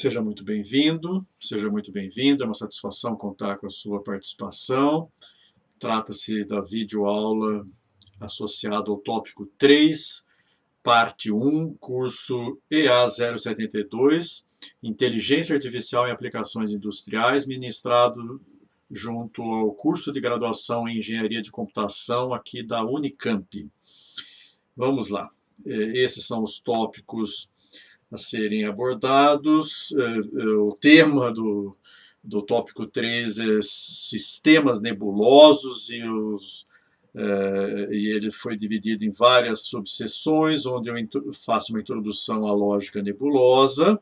Seja muito bem-vindo, seja muito bem-vinda, é uma satisfação contar com a sua participação. Trata-se da videoaula associada ao tópico 3, parte 1, curso EA 072, Inteligência Artificial em Aplicações Industriais, ministrado junto ao curso de graduação em Engenharia de Computação aqui da Unicamp. Vamos lá, esses são os tópicos a serem abordados. O tema do tópico 3 é sistemas nebulosos e ele foi dividido em várias subseções, onde eu faço uma introdução à lógica nebulosa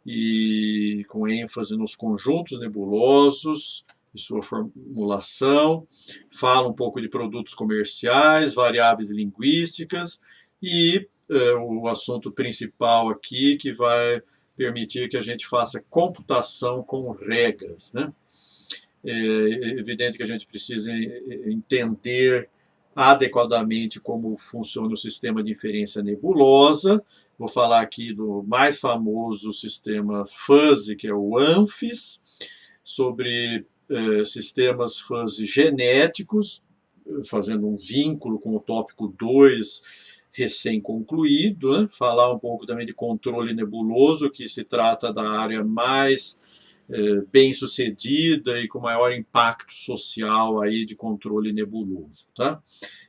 e com ênfase nos conjuntos nebulosos e sua formulação, fala um pouco de produtos comerciais, variáveis linguísticas e o assunto principal aqui, que vai permitir que a gente faça computação com regras, né? É evidente que a gente precisa entender adequadamente como funciona o sistema de inferência nebulosa. Vou falar aqui do mais famoso sistema fuzzy, que é o ANFIS, sobre sistemas fuzzy genéticos, fazendo um vínculo com o tópico 2, recém-concluído, né? Falar um pouco também de controle nebuloso, que se trata da área mais bem-sucedida e com maior impacto social aí de controle nebuloso. Tá?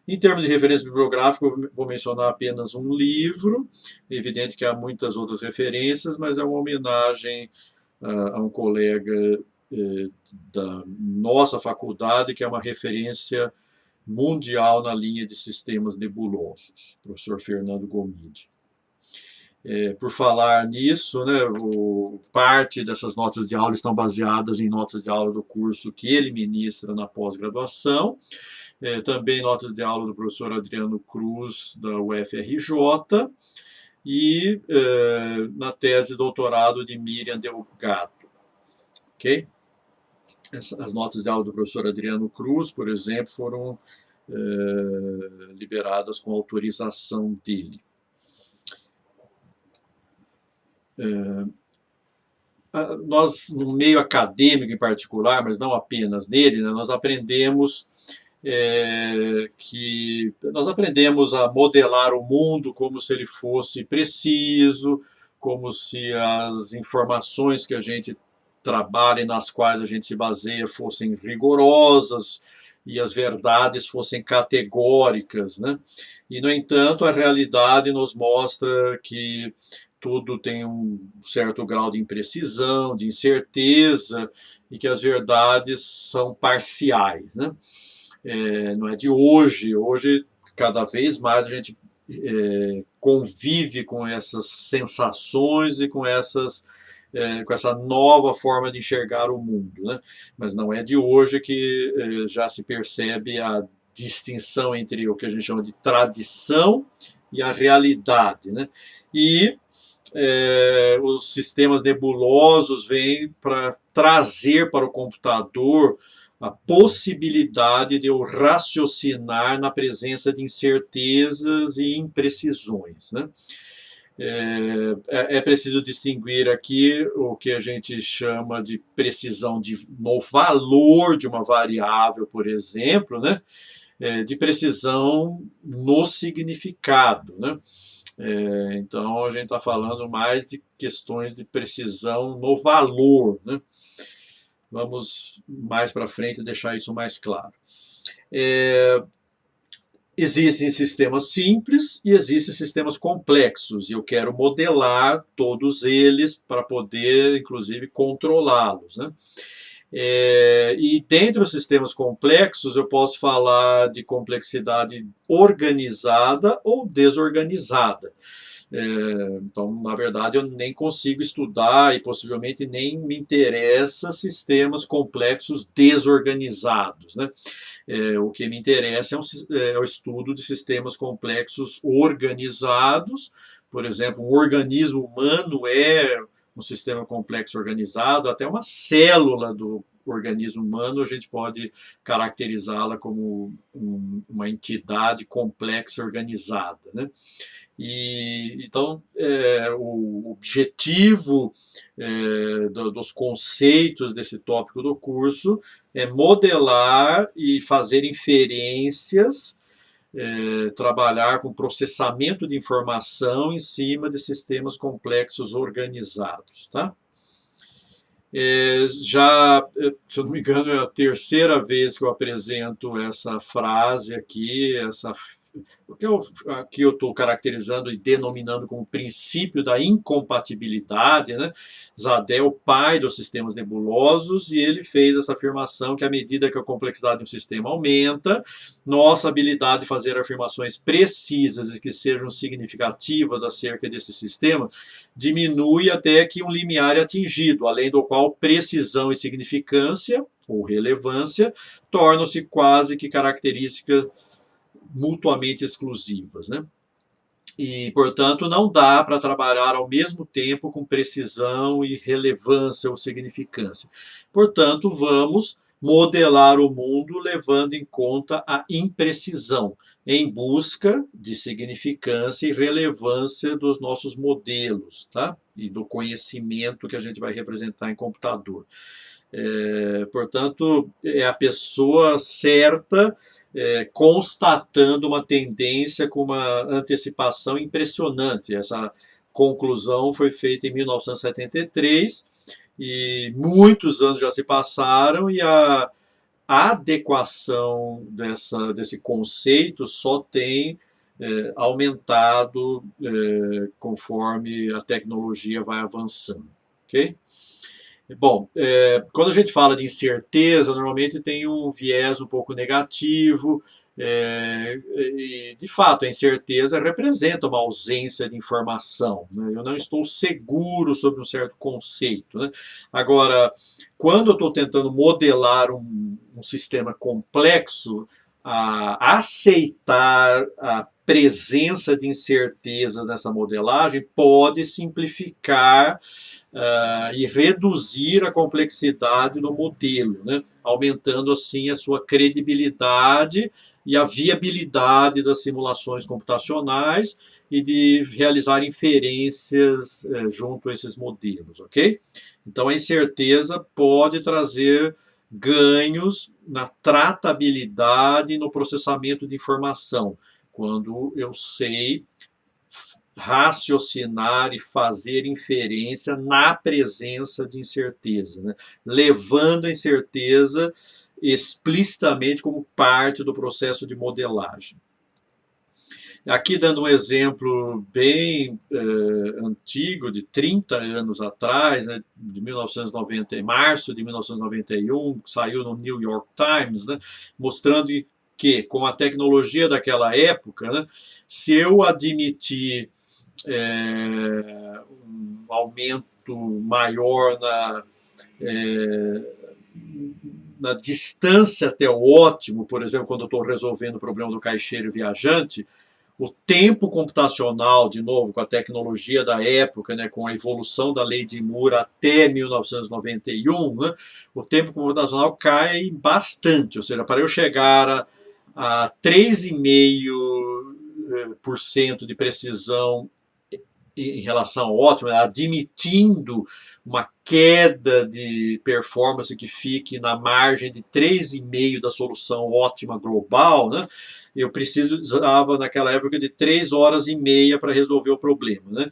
Em termos de referência bibliográfica, eu vou mencionar apenas um livro. É evidente que há muitas outras referências, mas é uma homenagem a um colega da nossa faculdade, que é uma referência mundial na linha de sistemas nebulosos, professor Fernando Gomide. Por falar nisso, né, parte dessas notas de aula estão baseadas em notas de aula do curso que ele ministra na pós-graduação, também notas de aula do professor Adriano Cruz, da UFRJ, e na tese de doutorado de Miriam Delgado. Ok? As notas de aula do professor Adriano Cruz, por exemplo, foram liberadas com autorização dele. Nós, no meio acadêmico em particular, mas não apenas nele, né, nós aprendemos a modelar o mundo como se ele fosse preciso, como se as informações que a gente trabalha e nas quais a gente se baseia fossem rigorosas e as verdades fossem categóricas, né? E, no entanto, a realidade nos mostra que tudo tem um certo grau de imprecisão, de incerteza, e que as verdades são parciais, né? Não é de hoje. Hoje, cada vez mais, a gente convive com essas sensações e com essa nova forma de enxergar o mundo, né? Mas não é de hoje que já se percebe a distinção entre o que a gente chama de tradição e a realidade, né? E os sistemas nebulosos vêm para trazer para o computador a possibilidade de eu raciocinar na presença de incertezas e imprecisões, né? É preciso distinguir aqui o que a gente chama de precisão no valor de uma variável, por exemplo, né? De precisão no significado, né? Então, a gente está falando mais de questões de precisão no valor, né? Vamos mais para frente deixar isso mais claro. Existem sistemas simples e existem sistemas complexos, e eu quero modelar todos eles para poder, inclusive, controlá-los, né? E dentre os sistemas complexos, eu posso falar de complexidade organizada ou desorganizada. Então, na verdade, eu nem consigo estudar e possivelmente nem me interessa sistemas complexos desorganizados, né? O que me interessa é o estudo de sistemas complexos organizados. Por exemplo, um organismo humano é um sistema complexo organizado, até uma célula do organismo humano, a gente pode caracterizá-la como uma entidade complexa organizada, né? E, então, o objetivo dos conceitos desse tópico do curso é modelar e fazer inferências, trabalhar com processamento de informação em cima de sistemas complexos organizados, tá? Se eu não me engano, é a terceira vez que eu apresento essa frase aqui, o que aqui eu estou caracterizando e denominando como princípio da incompatibilidade, né? Zadé é o pai dos sistemas nebulosos e ele fez essa afirmação que à medida que a complexidade de um sistema aumenta, nossa habilidade de fazer afirmações precisas e que sejam significativas acerca desse sistema diminui até que um limiar é atingido, além do qual precisão e significância, ou relevância, tornam-se quase que características mutuamente exclusivas, né? E, portanto, não dá para trabalhar ao mesmo tempo com precisão e relevância ou significância. Portanto, vamos modelar o mundo levando em conta a imprecisão, em busca de significância e relevância dos nossos modelos, tá? E do conhecimento que a gente vai representar em computador. Portanto, é a pessoa certa constatando uma tendência com uma antecipação impressionante. Essa conclusão foi feita em 1973 e muitos anos já se passaram e a adequação desse conceito só tem aumentado conforme a tecnologia vai avançando. Ok? Bom, quando a gente fala de incerteza, normalmente tem um viés um pouco negativo, e de fato a incerteza representa uma ausência de informação, né? Eu não estou seguro sobre um certo conceito, né? Agora, quando eu estou tentando modelar um sistema complexo, aceitar a presença de incertezas nessa modelagem pode simplificar e reduzir a complexidade do modelo, né? Aumentando assim a sua credibilidade e a viabilidade das simulações computacionais e de realizar inferências junto a esses modelos, ok? Então a incerteza pode trazer ganhos na tratabilidade e no processamento de informação, quando eu sei raciocinar e fazer inferência na presença de incerteza, né? Levando a incerteza explicitamente como parte do processo de modelagem. Aqui dando um exemplo bem antigo, de 30 anos atrás, né, de 1990, março de 1991, saiu no New York Times, né, mostrando que com a tecnologia daquela época, né, se eu admitir um aumento maior na distância até o ótimo, por exemplo, quando eu estou resolvendo o problema do caixeiro viajante, o tempo computacional, de novo, com a tecnologia da época, né, com a evolução da lei de Moore até 1991, né, o tempo computacional cai bastante, ou seja, para eu chegar a 3,5% de precisão em relação ao ótimo, admitindo uma queda de performance que fique na margem de 3,5 da solução ótima global, né? Eu precisava, naquela época, de 3 horas e meia para resolver o problema, né?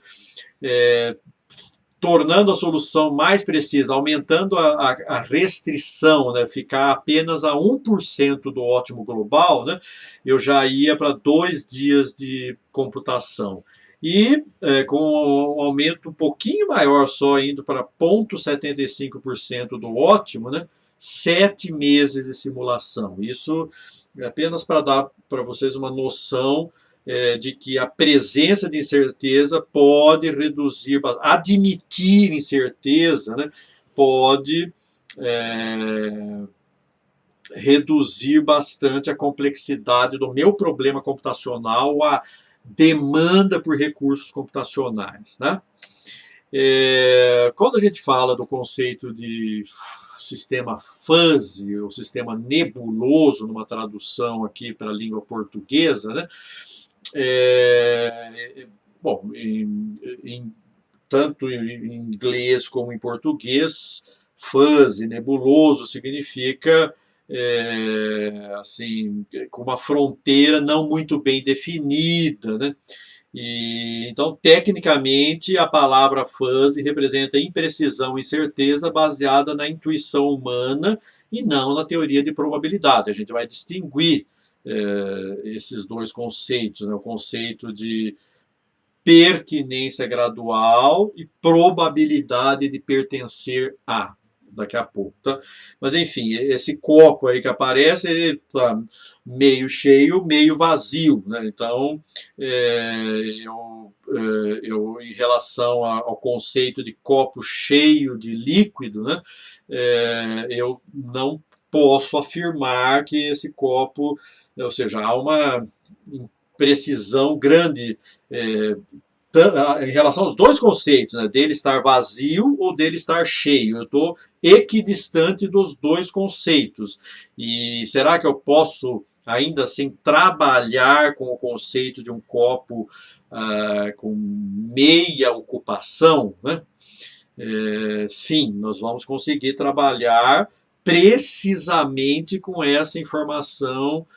Tornando a solução mais precisa, aumentando a restrição, né, ficar apenas a 1% do ótimo global, né, eu já ia para 2 dias de computação. E com um aumento um pouquinho maior, só indo para 0,75% do ótimo, né, 7 meses de simulação. Isso é apenas para dar para vocês uma noção de que a presença de incerteza pode reduzir, admitir incerteza, né, pode reduzir bastante a complexidade do meu problema computacional, a demanda por recursos computacionais, né? Quando a gente fala do conceito de sistema fuzzy, ou sistema nebuloso, numa tradução aqui para a língua portuguesa, né? Bom, tanto em inglês como em português, fuzzy, nebuloso, significa assim, com uma fronteira não muito bem definida, né? Então, tecnicamente, a palavra fuzzy representa imprecisão e incerteza baseada na intuição humana e não na teoria de probabilidade. A gente vai distinguir esses dois conceitos, né? O conceito de pertinência gradual e probabilidade de pertencer a, daqui a pouco, tá? Mas enfim, esse copo aí que aparece, ele tá meio cheio, meio vazio, né? Então, eu em relação ao conceito de copo cheio de líquido, né? Eu não posso afirmar que esse copo, ou seja, há uma imprecisão grande em relação aos dois conceitos, né, dele estar vazio ou dele estar cheio. Eu estou equidistante dos dois conceitos. E será que eu posso, ainda assim, trabalhar com o conceito de um copo com meia ocupação? Né? Sim, nós vamos conseguir trabalhar precisamente com essa informação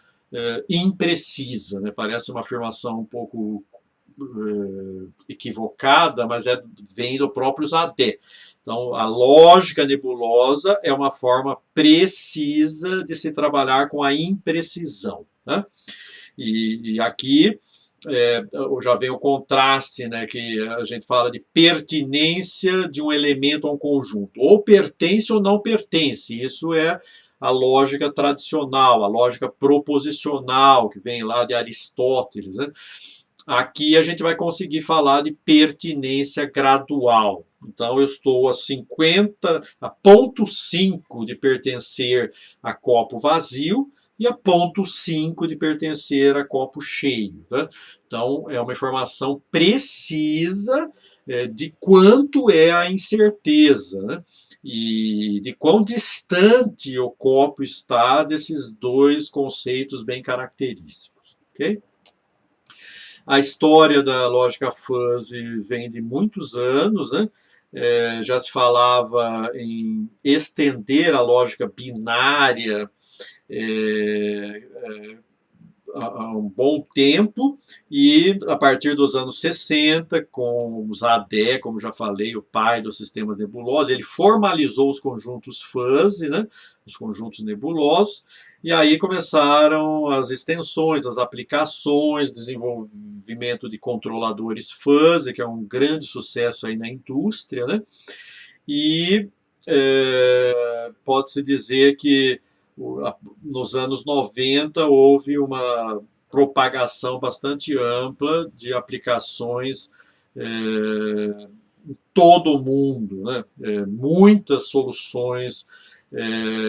imprecisa. Né? Parece uma afirmação um pouco equivocada, mas vem do próprio Zadé. Então, a lógica nebulosa é uma forma precisa de se trabalhar com a imprecisão. Né? E aqui já vem o contraste, né, que a gente fala de pertinência de um elemento a um conjunto. Ou pertence ou não pertence. Isso é a lógica tradicional, a lógica proposicional, que vem lá de Aristóteles. Né? Aqui a gente vai conseguir falar de pertinência gradual. Então, eu estou a 0,5 de pertencer a copo vazio e a 0,5 de pertencer a copo cheio. Né? Então, é uma informação precisa de quanto é a incerteza, né? E de quão distante o copo está desses dois conceitos bem característicos. Ok? A história da lógica fuzzy vem de muitos anos, né? Já se falava em estender a lógica binária há um bom tempo, e a partir dos anos 60, com o Zadé, como já falei, o pai dos sistemas nebulosos, ele formalizou os conjuntos fuzzy, né, os conjuntos nebulosos, e aí começaram as extensões, as aplicações, desenvolvimento de controladores fuzzy, que é um grande sucesso aí na indústria, né, e pode-se dizer que nos anos 90 houve uma propagação bastante ampla de aplicações em todo o mundo, né? Muitas soluções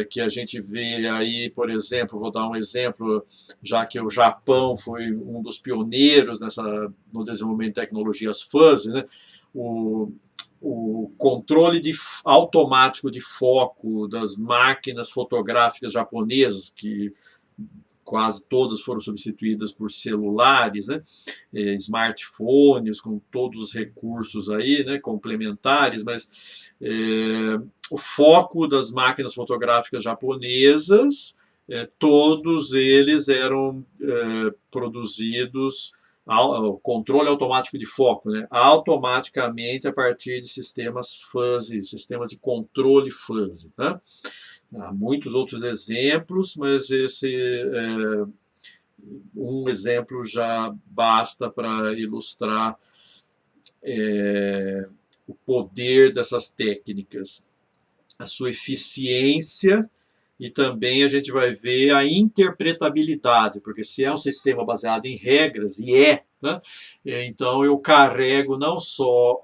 que a gente vê aí, por exemplo, vou dar um exemplo, já que o Japão foi um dos pioneiros no desenvolvimento de tecnologias fuzzy, né? O controle automático de foco das máquinas fotográficas japonesas, que quase todas foram substituídas por celulares, né? Smartphones, com todos os recursos aí, né? Complementares, mas o foco das máquinas fotográficas japonesas, todos eles eram produzidos o controle automático de foco, né, automaticamente a partir de sistemas fuzzy, sistemas de controle fuzzy. Né? Há muitos outros exemplos, mas esse um exemplo já basta para ilustrar o poder dessas técnicas, a sua eficiência. E também a gente vai ver a interpretabilidade, porque se é um sistema baseado em regras, e né? Então eu carrego não só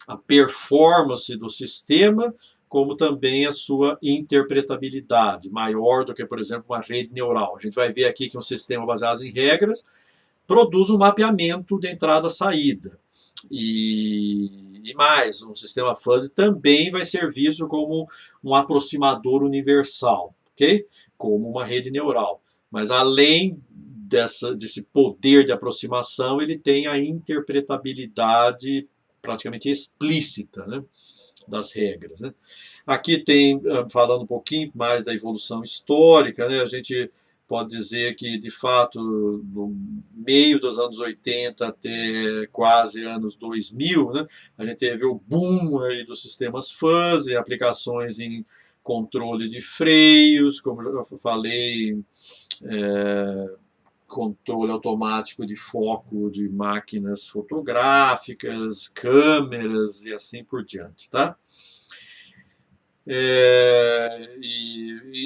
a performance do sistema, como também a sua interpretabilidade, maior do que, por exemplo, uma rede neural. A gente vai ver aqui que um sistema baseado em regras produz um mapeamento de entrada-saída. E mais, um sistema fuzzy também vai ser visto como um aproximador universal, ok? Como uma rede neural. Mas além desse poder de aproximação, ele tem a interpretabilidade praticamente explícita, né, das regras, né? Aqui tem, falando um pouquinho mais da evolução histórica, né, a gente pode dizer que, de fato, no meio dos anos 80 até quase anos 2000, né, a gente teve o boom aí dos sistemas fuzzy, aplicações em controle de freios, como eu já falei, controle automático de foco de máquinas fotográficas, câmeras e assim por diante, tá?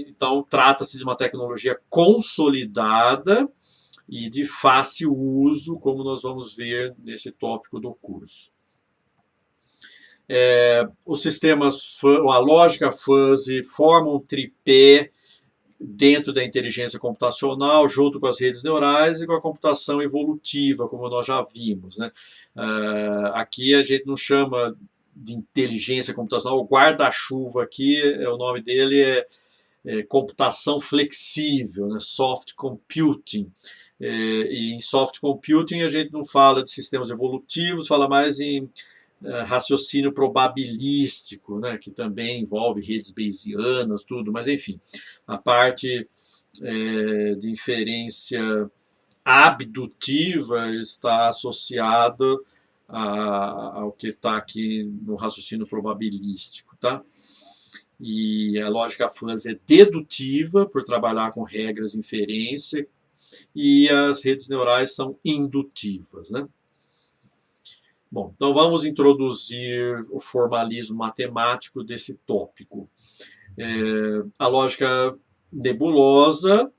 Então, trata-se de uma tecnologia consolidada e de fácil uso, como nós vamos ver nesse tópico do curso. Os sistemas, a lógica fuzzy forma um tripé dentro da inteligência computacional, junto com as redes neurais e com a computação evolutiva, como nós já vimos, né? Aqui a gente não chama de inteligência computacional, o guarda-chuva aqui, o nome dele é computação flexível, né? Soft computing. E em soft computing a gente não fala de sistemas evolutivos, fala mais em raciocínio probabilístico, né, que também envolve redes bayesianas, tudo, mas enfim, a parte de inferência abdutiva está associada ao que está aqui no raciocínio probabilístico, tá? E a lógica fuzzy é dedutiva, por trabalhar com regras de inferência, e as redes neurais são indutivas, né? Bom, então vamos introduzir o formalismo matemático desse tópico. A lógica nebulosa,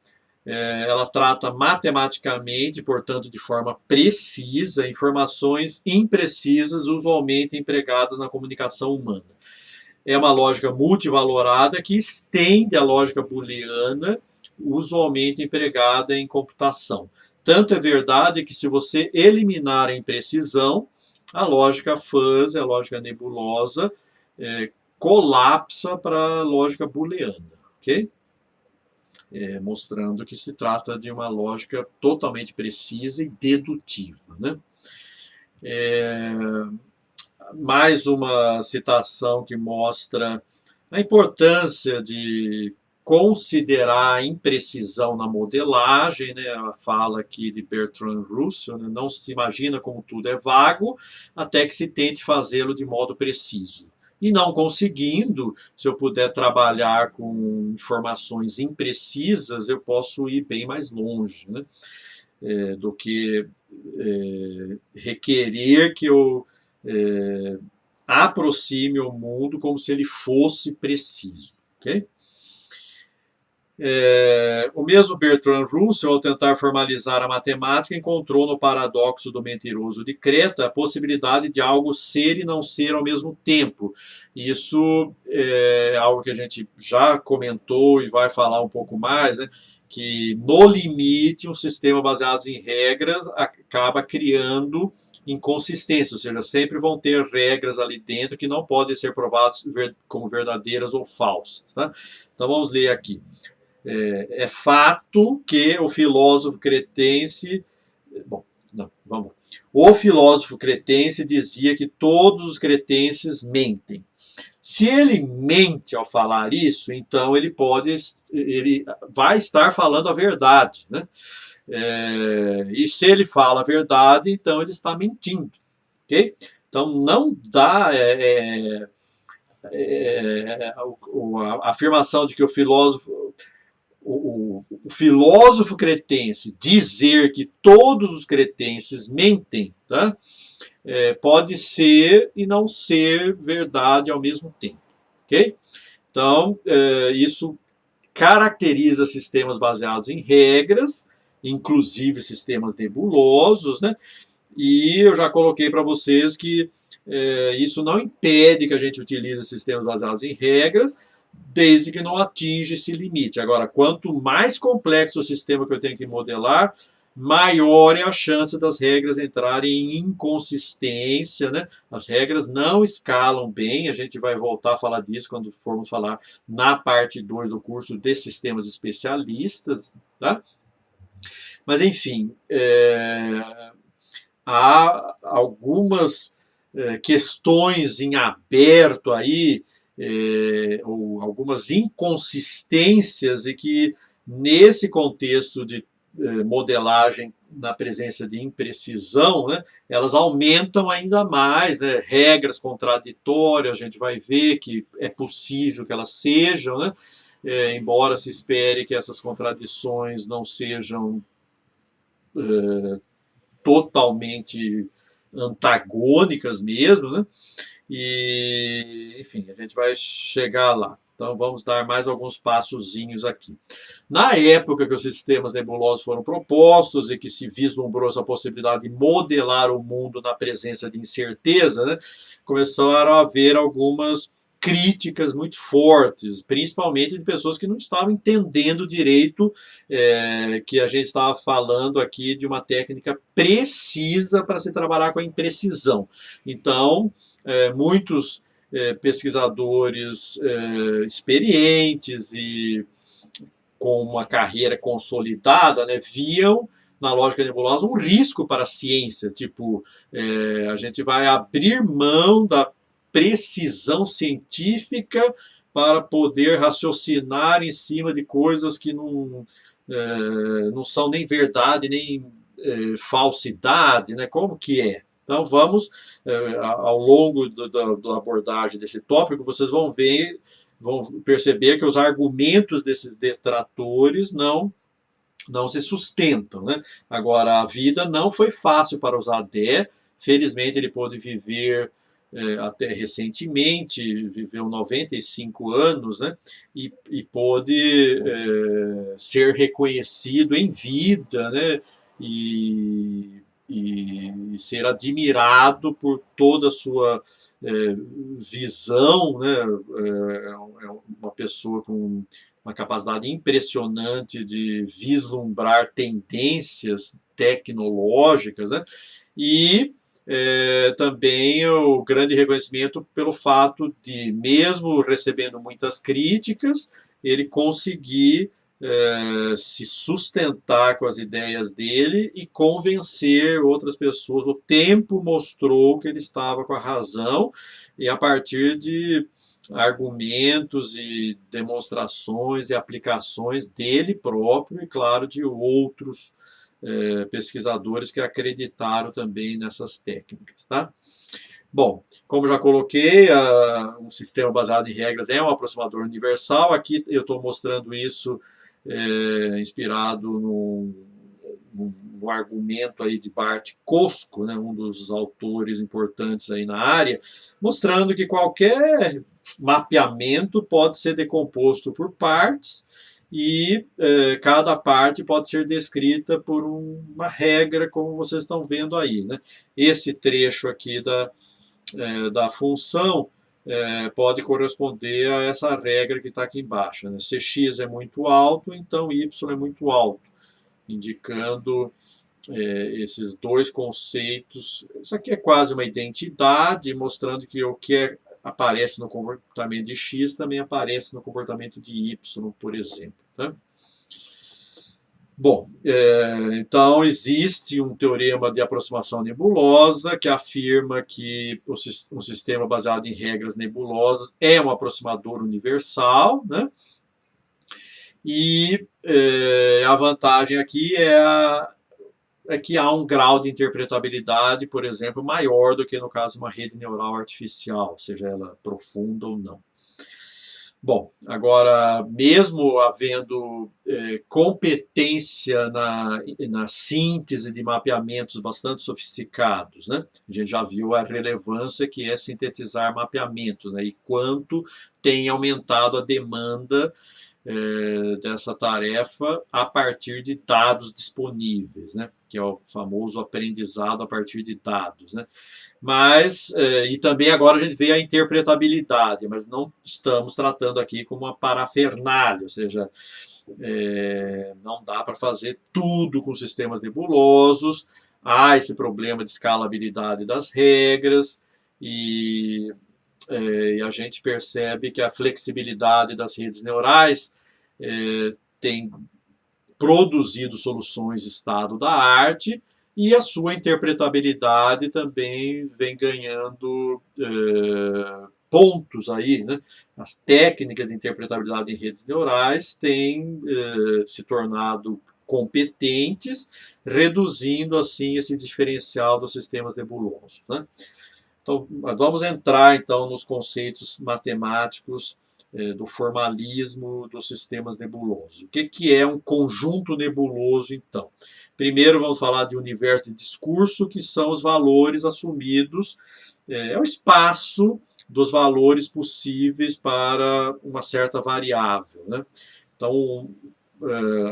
ela trata matematicamente, portanto, de forma precisa, informações imprecisas usualmente empregadas na comunicação humana. É uma lógica multivalorada que estende a lógica booleana, usualmente empregada em computação. Tanto é verdade que, se você eliminar a imprecisão, a lógica fuzzy, a lógica nebulosa, colapsa para a lógica booleana, ok? Mostrando que se trata de uma lógica totalmente precisa e dedutiva, né? Mais uma citação que mostra a importância de considerar a imprecisão na modelagem, né? A fala aqui de Bertrand Russell, né? Não se imagina como tudo é vago, até que se tente fazê-lo de modo preciso. E não conseguindo, se eu puder trabalhar com informações imprecisas, eu posso ir bem mais longe, né? Do que requerer que eu aproxime o mundo como se ele fosse preciso, ok? O mesmo Bertrand Russell, ao tentar formalizar a matemática, encontrou no paradoxo do mentiroso de Creta a possibilidade de algo ser e não ser ao mesmo tempo. Isso é algo que a gente já comentou e vai falar um pouco mais, né? Que no limite um sistema baseado em regras acaba criando inconsistência, ou seja, sempre vão ter regras ali dentro que não podem ser provadas como verdadeiras ou falsas, tá? Então vamos ler aqui. É fato que o filósofo cretense... Bom, não, vamos lá. O filósofo cretense dizia que todos os cretenses mentem. Se ele mente ao falar isso, então ele vai estar falando a verdade, né? E se ele fala a verdade, então ele está mentindo, ok? Então não dá a afirmação de que o filósofo cretense dizer que todos os cretenses mentem, tá? Pode ser e não ser verdade ao mesmo tempo, ok? Então, isso caracteriza sistemas baseados em regras, inclusive sistemas nebulosos, né? E eu já coloquei para vocês que isso não impede que a gente utilize sistemas baseados em regras, desde que não atinja esse limite. Agora, quanto mais complexo o sistema que eu tenho que modelar, maior é a chance das regras entrarem em inconsistência, né? As regras não escalam bem, a gente vai voltar a falar disso quando formos falar na parte 2 do curso de sistemas especialistas, tá? Mas, enfim, há algumas questões em aberto aí, ou algumas inconsistências, e que nesse contexto de modelagem na presença de imprecisão, né, elas aumentam ainda mais, né, regras contraditórias, a gente vai ver que é possível que elas sejam, né, embora se espere que essas contradições não sejam totalmente antagônicas mesmo, né? E, enfim, a gente vai chegar lá. Então, vamos dar mais alguns passozinhos aqui. Na época que os sistemas nebulosos foram propostos e que se vislumbrou essa possibilidade de modelar o mundo na presença de incerteza, né, começaram a haver algumas críticas muito fortes, principalmente de pessoas que não estavam entendendo direito que a gente estava falando aqui de uma técnica precisa para se trabalhar com a imprecisão. Então, muitos pesquisadores experientes e com uma carreira consolidada, né, viam na lógica nebulosa um risco para a ciência, tipo, a gente vai abrir mão da precisão científica para poder raciocinar em cima de coisas que não são nem verdade, nem falsidade, né? Como que é? Então vamos, ao longo da abordagem desse tópico, vocês vão perceber que os argumentos desses detratores não se sustentam, né? Agora, a vida não foi fácil para o Zadé, felizmente ele pôde viver até recentemente, viveu 95 anos, né? E pôde ser reconhecido em vida, né? E ser admirado por toda a sua visão, né? É uma pessoa com uma capacidade impressionante de vislumbrar tendências tecnológicas, né? E também o grande reconhecimento pelo fato de, mesmo recebendo muitas críticas, ele conseguir se sustentar com as ideias dele e convencer outras pessoas. O tempo mostrou que ele estava com a razão, e a partir de argumentos e demonstrações e aplicações dele próprio e, claro, de outros pesquisadores que acreditaram também nessas técnicas, tá? Bom, como já coloquei, um sistema baseado em regras é um aproximador universal. Aqui eu estou mostrando isso inspirado no argumento aí de Bart Kosko, né, um dos autores importantes aí na área, mostrando que qualquer mapeamento pode ser decomposto por partes e cada parte pode ser descrita por uma regra, como vocês estão vendo aí, né? Esse trecho aqui da função pode corresponder a essa regra que está aqui embaixo, né? Se x é muito alto, então y é muito alto, indicando esses dois conceitos. Isso aqui é quase uma identidade, mostrando que o que aparece no comportamento de x também aparece no comportamento de y, por exemplo. Né? Bom, então existe um teorema de aproximação nebulosa que afirma que um sistema baseado em regras nebulosas é um aproximador universal, né? E a vantagem aqui é que há um grau de interpretabilidade, por exemplo, maior do que no caso de uma rede neural artificial, seja ela profunda ou não. Bom, agora, mesmo havendo competência na síntese de mapeamentos bastante sofisticados, né? A gente já viu a relevância que é sintetizar mapeamentos, né? E quanto tem aumentado a demanda dessa tarefa a partir de dados disponíveis, né? Que é o famoso aprendizado a partir de dados, né? Mas, e também agora a gente vê a interpretabilidade, mas não estamos tratando aqui como uma parafernália, ou seja, Não dá para fazer tudo com sistemas nebulosos, há esse problema de escalabilidade das regras, e, e a gente percebe que a flexibilidade das redes neurais tem produzido soluções estado da arte, e a sua interpretabilidade também vem ganhando pontos aí, né? As técnicas de interpretabilidade em redes neurais têm se tornado competentes, reduzindo assim esse diferencial dos sistemas nebulosos, né? Então, vamos entrar então nos conceitos matemáticos do formalismo dos sistemas nebulosos. O que é um conjunto nebuloso, então? Primeiro vamos falar de universo de discurso, que são os valores assumidos, é o espaço dos valores possíveis para uma certa variável, né? Então,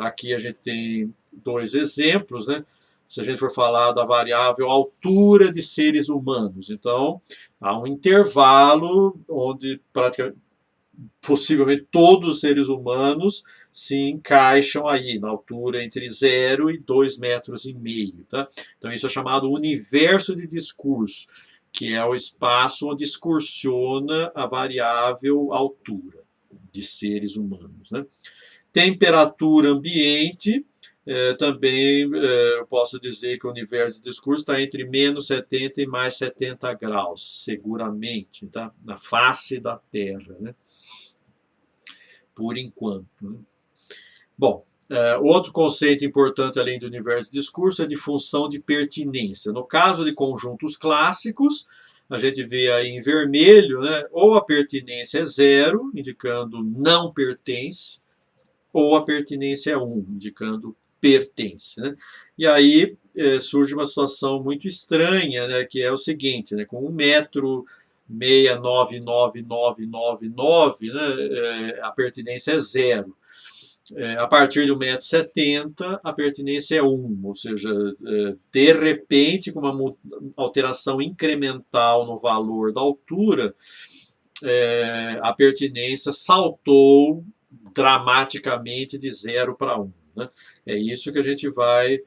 aqui a gente tem dois exemplos, né? Se a gente for falar da variável altura de seres humanos, então há um intervalo onde praticamente possivelmente todos os seres humanos se encaixam aí na altura entre 0 e 2,5 metros. Tá? Então isso é chamado universo de discurso, que é o espaço onde excursiona a variável altura de seres humanos. Né? Temperatura ambiente, também eu posso dizer que o universo de discurso está entre menos 70 e mais 70 graus, seguramente, tá? Na face da Terra, né? Por enquanto. Né? Bom, outro conceito importante além do universo de discurso é de função de pertinência. No caso de conjuntos clássicos, a gente vê aí em vermelho, né, ou a pertinência é 0, indicando não pertence, ou a pertinência é 1, indicando pertence. Né? E aí surge uma situação muito estranha, né, que é o seguinte, né, com 1,6999999, né, a pertinência é 0. A partir de 1,70 m, a pertinência é 1, ou seja, de repente, com uma alteração incremental no valor da altura, a pertinência saltou dramaticamente de 0 para 1. Né? É isso que a gente vai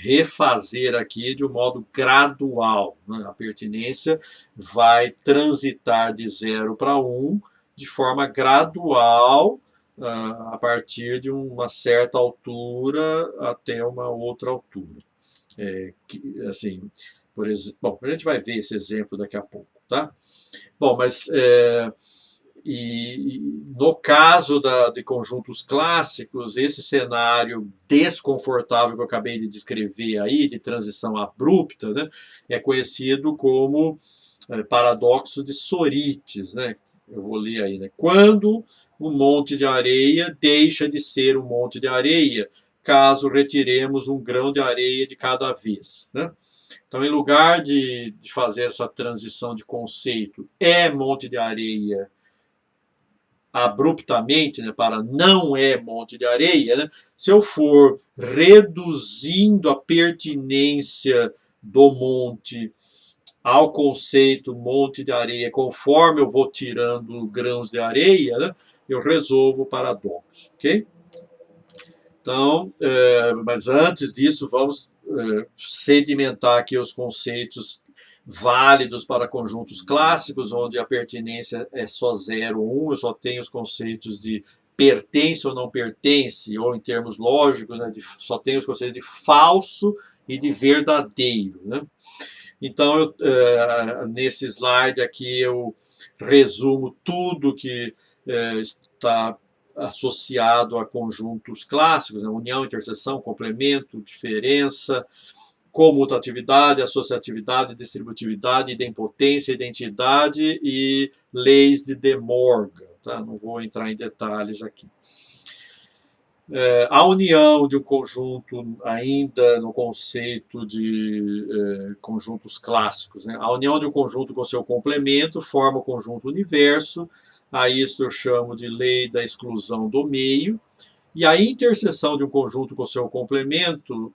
refazer aqui de um modo gradual. Né? A pertinência vai transitar de 0 para 1 de forma gradual, a partir de uma certa altura até uma outra altura. Assim, por exemplo, bom, a gente vai ver esse exemplo daqui a pouco, tá? Bom, mas e no caso de conjuntos clássicos, esse cenário desconfortável que eu acabei de descrever aí, de transição abrupta, né, é conhecido como paradoxo de Sorites, né? Eu vou ler aí, né? Quando um monte de areia deixa de ser um monte de areia, caso retiremos um grão de areia de cada vez, né? Então, em lugar de fazer essa transição de conceito, é monte de areia abruptamente, né, para não é monte de areia, né, se eu for reduzindo a pertinência do monte ao conceito monte de areia, conforme eu vou tirando grãos de areia, né, eu resolvo o paradoxo, ok? Então, mas antes disso, vamos sedimentar aqui os conceitos válidos para conjuntos clássicos, onde a pertinência é só 0, 1, eu só tenho os conceitos de pertence ou não pertence, ou em termos lógicos, né, só tenho os conceitos de falso e de verdadeiro. Né? Então, nesse slide aqui, eu resumo tudo que está associado a conjuntos clássicos, né? União, interseção, complemento, diferença, comutatividade, associatividade, distributividade, idempotência, identidade e leis de De Morgan. Tá? Não vou entrar em detalhes aqui. A união de um conjunto, ainda no conceito de conjuntos clássicos, né? A união de um conjunto com seu complemento forma o conjunto universo. A isso eu chamo de lei da exclusão do meio. E a interseção de um conjunto com seu complemento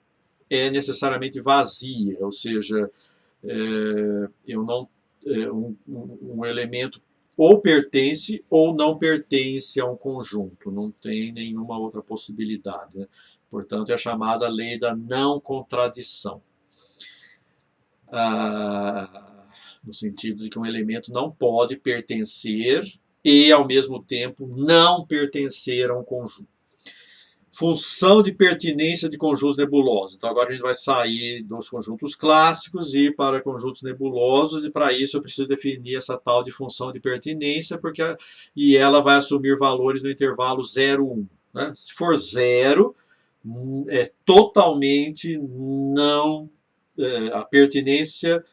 é necessariamente vazia, ou seja, eu não, um elemento ou pertence ou não pertence a um conjunto, não tem nenhuma outra possibilidade, né? Portanto, é a chamada lei da não contradição. No sentido de que um elemento não pode pertencer e, ao mesmo tempo, não pertencer a um conjunto. Função de pertinência de conjuntos nebulosos. Então, agora a gente vai sair dos conjuntos clássicos e ir para conjuntos nebulosos, e para isso eu preciso definir essa tal de função de pertinência, e ela vai assumir valores no intervalo 0, 1. Né? Se for 0, é totalmente não. A pertinência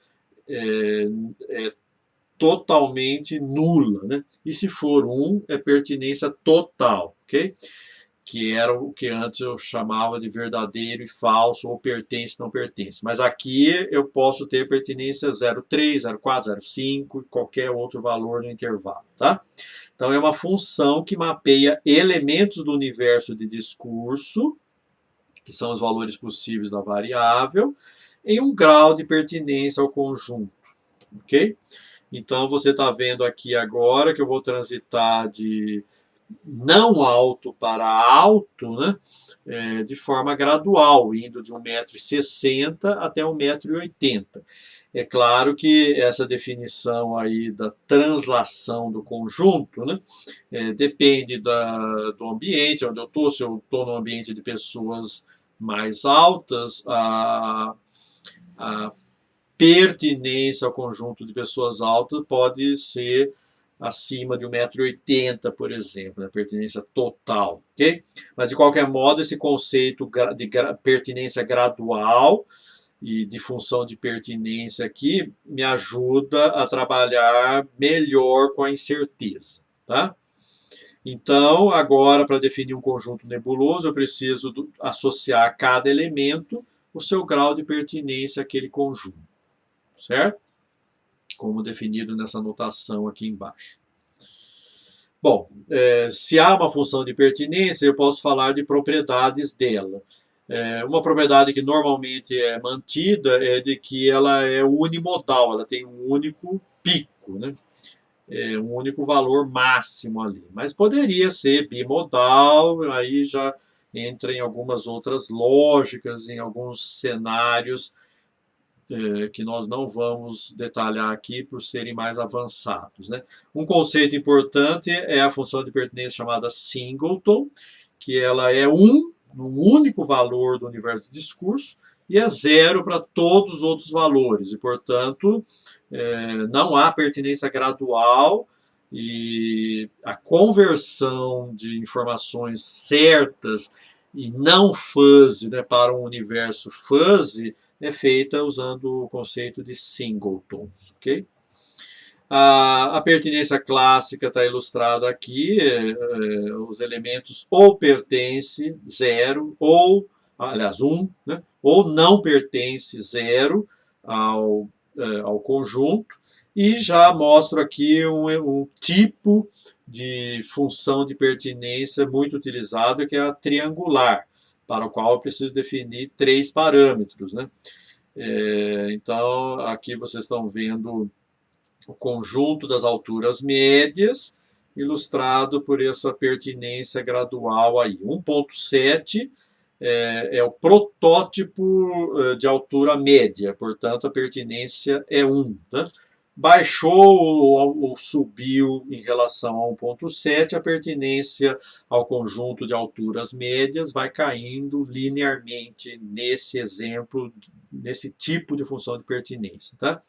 é totalmente nula. Né? E se for 1, é pertinência total. Ok? Que era o que antes eu chamava de verdadeiro e falso, ou pertence e não pertence. Mas aqui eu posso ter pertinência 0,3, 0,4, 0,5 e qualquer outro valor no intervalo. Tá? Então é uma função que mapeia elementos do universo de discurso, que são os valores possíveis da variável, em um grau de pertinência ao conjunto. Ok? Então você está vendo aqui agora que eu vou transitar de não alto para alto, né, de forma gradual, indo de 1,60 m até 1,80 m. É claro que essa definição aí da translação do conjunto, né, depende do ambiente onde eu estou. Se eu estou num ambiente de pessoas mais altas, a pertinência ao conjunto de pessoas altas pode ser acima de 1,80 m, por exemplo, a pertinência total, ok? Mas, de qualquer modo, esse conceito de pertinência gradual e de função de pertinência aqui me ajuda a trabalhar melhor com a incerteza, tá? Então, agora, para definir um conjunto nebuloso, eu preciso associar a cada elemento o seu grau de pertinência àquele conjunto, certo? Como definido nessa notação aqui embaixo. Bom, se há uma função de pertinência, eu posso falar de propriedades dela. Uma propriedade que normalmente é mantida é de que ela é unimodal, ela tem um único pico, né? Um único valor máximo ali. Mas poderia ser bimodal, aí já entra em algumas outras lógicas, em alguns cenários que nós não vamos detalhar aqui por serem mais avançados. Né? Um conceito importante é a função de pertinência chamada singleton, que ela é um único valor do universo de discurso e é 0 para todos os outros valores. E, portanto, não há pertinência gradual, e a conversão de informações certas e não fuzzy, né, para um universo fuzzy é feita usando o conceito de singletons, ok? A pertinência clássica está ilustrada aqui, os elementos ou pertence 0, ou, aliás, 1, né, ou não pertence 0 ao conjunto, e já mostro aqui um tipo de função de pertinência muito utilizado, que é a triangular, para o qual eu preciso definir 3 parâmetros. Né? Então, aqui vocês estão vendo o conjunto das alturas médias, ilustrado por essa pertinência gradual aí. 1,7 é o protótipo de altura média, portanto, a pertinência é 1. Né? Baixou ou subiu em relação a 1,7, a pertinência ao conjunto de alturas médias vai caindo linearmente nesse exemplo, nesse tipo de função de pertinência. Tá?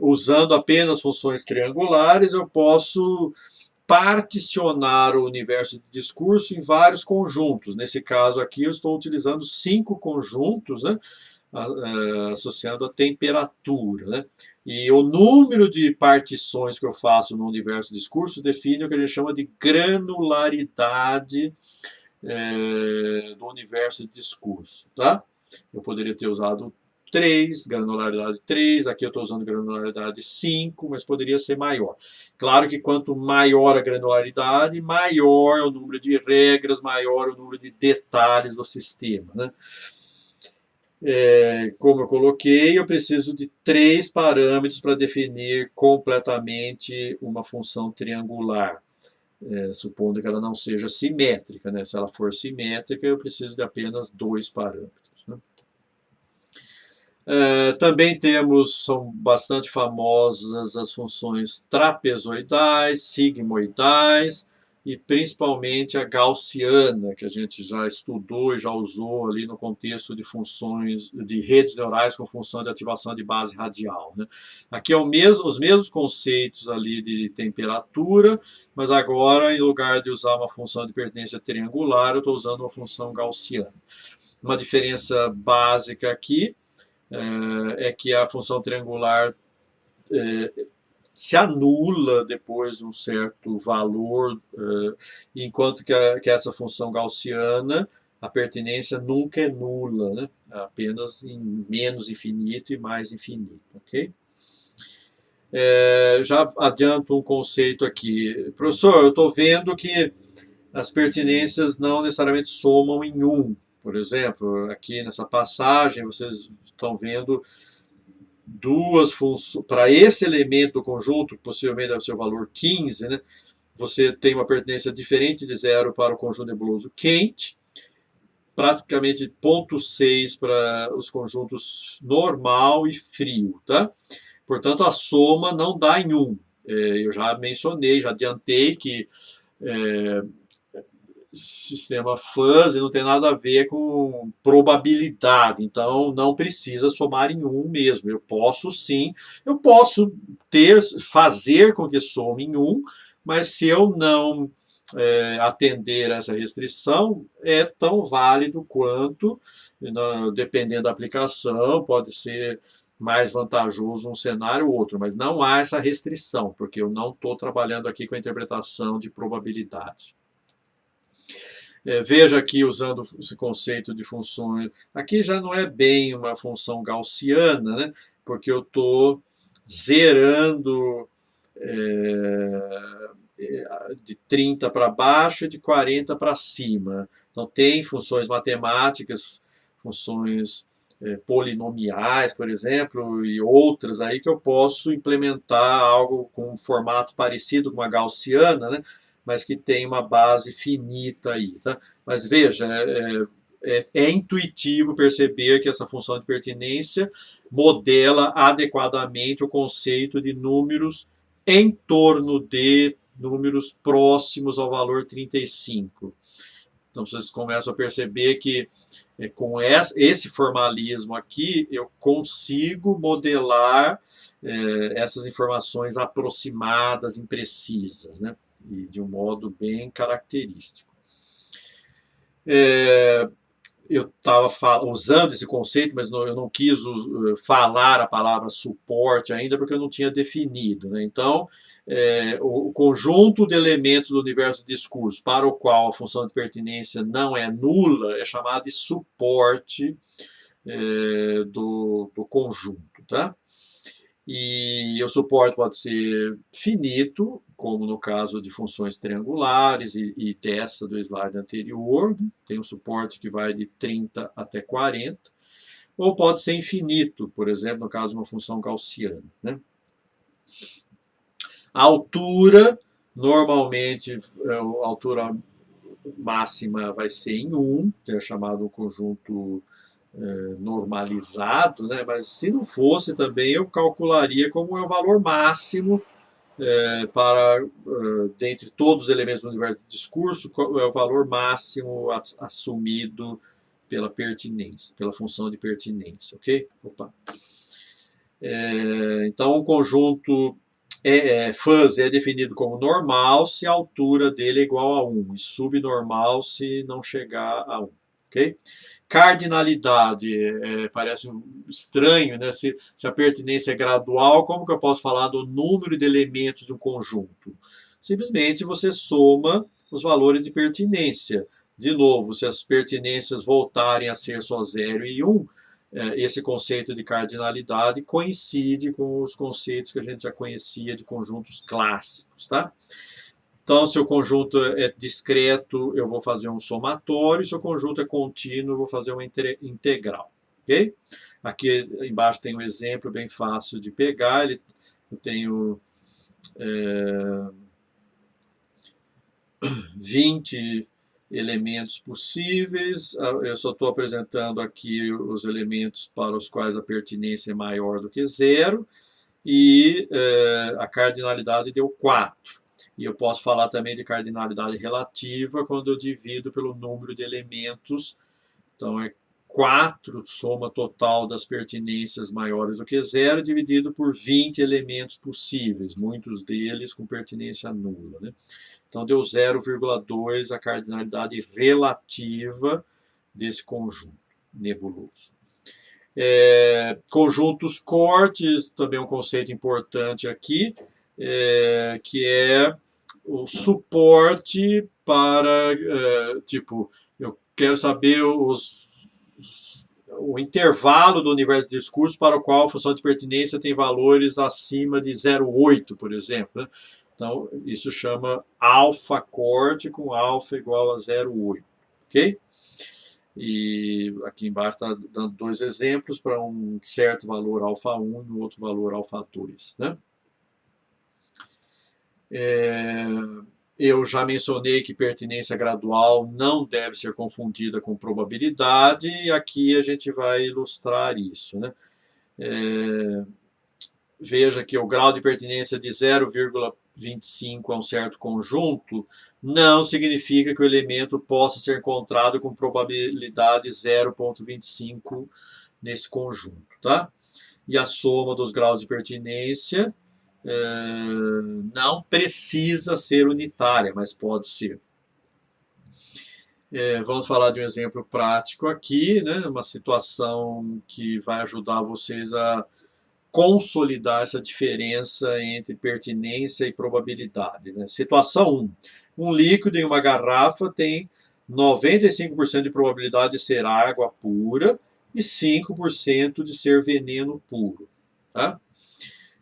Usando apenas funções triangulares, eu posso particionar o universo de discurso em vários conjuntos. Nesse caso aqui, eu estou utilizando 5 conjuntos, né, associando a temperatura. Né? E o número de partições que eu faço no universo de discurso define o que a gente chama de granularidade do universo de discurso. Tá? Eu poderia ter usado 3, granularidade 3, aqui eu estou usando granularidade 5, mas poderia ser maior. Claro que quanto maior a granularidade, maior é o número de regras, maior o número de detalhes do sistema. Né? Como eu coloquei, eu preciso de 3 parâmetros para definir completamente uma função triangular, supondo que ela não seja simétrica, né? Se ela for simétrica, eu preciso de apenas 2 parâmetros, né? Também temos, são bastante famosas as funções trapezoidais, sigmoidais e principalmente a gaussiana, que a gente já estudou e já usou ali no contexto de funções de redes neurais com função de ativação de base radial, né? Aqui é os mesmos conceitos ali de temperatura, mas agora, em lugar de usar uma função de pertinência triangular, eu estou usando uma função gaussiana. Uma diferença básica aqui é que a função triangular se anula depois de um certo valor, enquanto que essa função gaussiana, a pertinência nunca é nula, né? Apenas em menos infinito e mais infinito, ok? Já adianto um conceito aqui. Professor, eu estou vendo que as pertinências não necessariamente somam em 1. Por exemplo, aqui nessa passagem, vocês estão vendo duas funções. Para esse elemento do conjunto, que possivelmente deve ser o valor 15, né? Você tem uma pertinência diferente de 0 para o conjunto nebuloso quente, praticamente 0,6 para os conjuntos normal e frio, tá? Portanto, a soma não dá em 1. Eu já mencionei, já adiantei que sistema fuzzy não tem nada a ver com probabilidade, então não precisa somar em 1 mesmo. Eu posso sim, eu posso fazer com que some em 1, mas se eu não atender a essa restrição, é tão válido quanto, dependendo da aplicação, pode ser mais vantajoso um cenário ou outro, mas não há essa restrição, porque eu não estou trabalhando aqui com a interpretação de probabilidade. Veja aqui, usando esse conceito de funções, aqui já não é bem uma função gaussiana, né? Porque eu estou zerando de 30 para baixo e de 40 para cima. Então, tem funções matemáticas, funções polinomiais, por exemplo, e outras aí que eu posso implementar algo com um formato parecido com a gaussiana, né? Mas que tem uma base finita aí, tá? Mas veja, é intuitivo perceber que essa função de pertinência modela adequadamente o conceito de números em torno de números próximos ao valor 35. Então vocês começam a perceber que com esse formalismo aqui eu consigo modelar essas informações aproximadas, imprecisas, né? E de um modo bem característico. Eu estava usando esse conceito, mas eu não quis falar a palavra suporte ainda, porque eu não tinha definido, né? Então, o conjunto de elementos do universo de discurso para o qual a função de pertinência não é nula é chamado de suporte do conjunto, tá? E o suporte pode ser finito, como no caso de funções triangulares e dessa do slide anterior, né? Tem um suporte que vai de 30 até 40, ou pode ser infinito, por exemplo, no caso de uma função gaussiana, né? A altura, normalmente, a altura máxima vai ser em 1, que é chamado conjunto normalizado, né? Mas se não fosse também, eu calcularia como é o valor máximo para, dentre todos os elementos do universo de discurso, qual é o valor máximo assumido pela pertinência, pela função de pertinência, ok? Opa. Então, um conjunto fuzzy é definido como normal se a altura dele é igual a 1 e subnormal se não chegar a 1, ok? Cardinalidade, parece estranho, né? Se a pertinência é gradual, como que eu posso falar do número de elementos de um conjunto? Simplesmente você soma os valores de pertinência. De novo, se as pertinências voltarem a ser só 0 e 1, esse conceito de cardinalidade coincide com os conceitos que a gente já conhecia de conjuntos clássicos, tá? Então, se o conjunto é discreto, eu vou fazer um somatório. Se o conjunto é contínuo, eu vou fazer uma integral. ok? Aqui embaixo tem um exemplo bem fácil de pegar. Eu tenho 20 elementos possíveis. Eu só estou apresentando aqui os elementos para os quais a pertinência é maior do que zero. E a cardinalidade deu 4. E eu posso falar também de cardinalidade relativa quando eu divido pelo número de elementos. Então, é 4, soma total das pertinências maiores do que zero, dividido por 20 elementos possíveis, muitos deles com pertinência nula, né? Então, deu 0,2 a cardinalidade relativa desse conjunto nebuloso. Conjuntos cortes, também um conceito importante aqui, que é o suporte para, tipo, eu quero saber o intervalo do universo de discurso para o qual a função de pertinência tem valores acima de 0,8, por exemplo, né? Então, isso chama alfa corte, com alfa igual a 0,8, ok? E aqui embaixo está dando dois exemplos para um certo valor alfa1 e um outro valor alfa2, né? Eu já mencionei que pertinência gradual não deve ser confundida com probabilidade, e aqui a gente vai ilustrar isso, né? Veja que o grau de pertinência de 0,25 a um certo conjunto não significa que o elemento possa ser encontrado com probabilidade 0,25 nesse conjunto, tá? E a soma dos graus de pertinência não precisa ser unitária, mas pode ser. Vamos falar de um exemplo prático aqui, né? Uma situação que vai ajudar vocês a consolidar essa diferença entre pertinência e probabilidade, né? Situação 1. Um líquido em uma garrafa tem 95% de probabilidade de ser água pura e 5% de ser veneno puro, tá?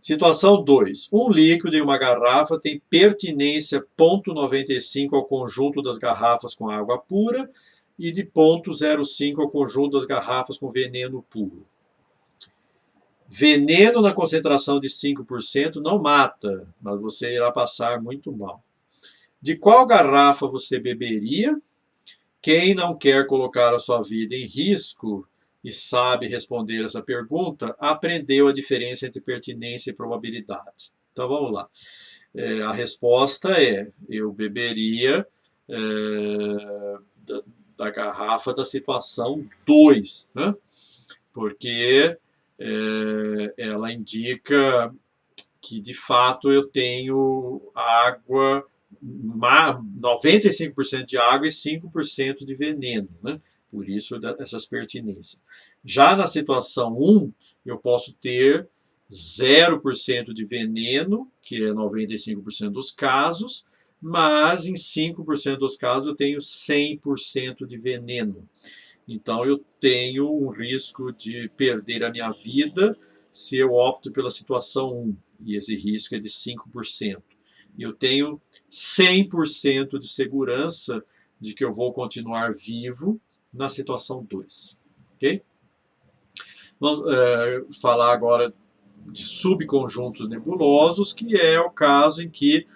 Situação 2. Um líquido em uma garrafa tem pertinência 0,95 ao conjunto das garrafas com água pura e de 0,05 ao conjunto das garrafas com veneno puro. Veneno na concentração de 5% não mata, mas você irá passar muito mal. De qual garrafa você beberia? Quem não quer colocar a sua vida em risco e sabe responder essa pergunta, aprendeu a diferença entre pertinência e probabilidade. Então vamos lá. A resposta é: eu beberia da garrafa da situação 2, né? Porque ela indica que de fato eu tenho água, 95% de água e 5% de veneno, né? Por isso essas pertinências. Já na situação 1, eu posso ter 0% de veneno, que é 95% dos casos, mas em 5% dos casos eu tenho 100% de veneno. Então eu tenho um risco de perder a minha vida se eu opto pela situação 1, e esse risco é de 5%. E eu tenho 100% de segurança de que eu vou continuar vivo na situação 2. Ok? Vamos falar agora de subconjuntos nebulosos, que é o caso em que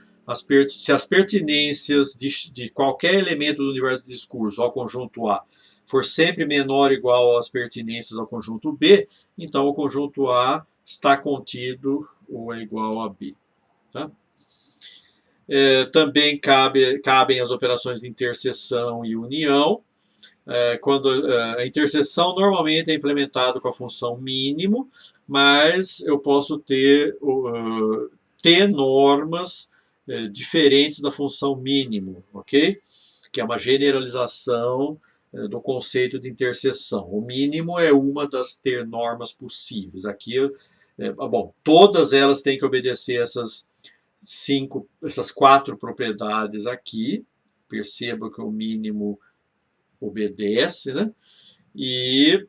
se as pertinências de qualquer elemento do universo de discurso ao conjunto A for sempre menor ou igual às pertinências ao conjunto B, então o conjunto A está contido ou é igual a B. Tá? Também cabem as operações de interseção e união. Quando a interseção normalmente é implementada com a função mínimo, mas eu posso ter normas diferentes da função mínimo, ok? Que é uma generalização do conceito de interseção. O mínimo é uma das normas possíveis. Aqui, bom, todas elas têm que obedecer essas 4 propriedades aqui. Perceba que o mínimo obedece, né? E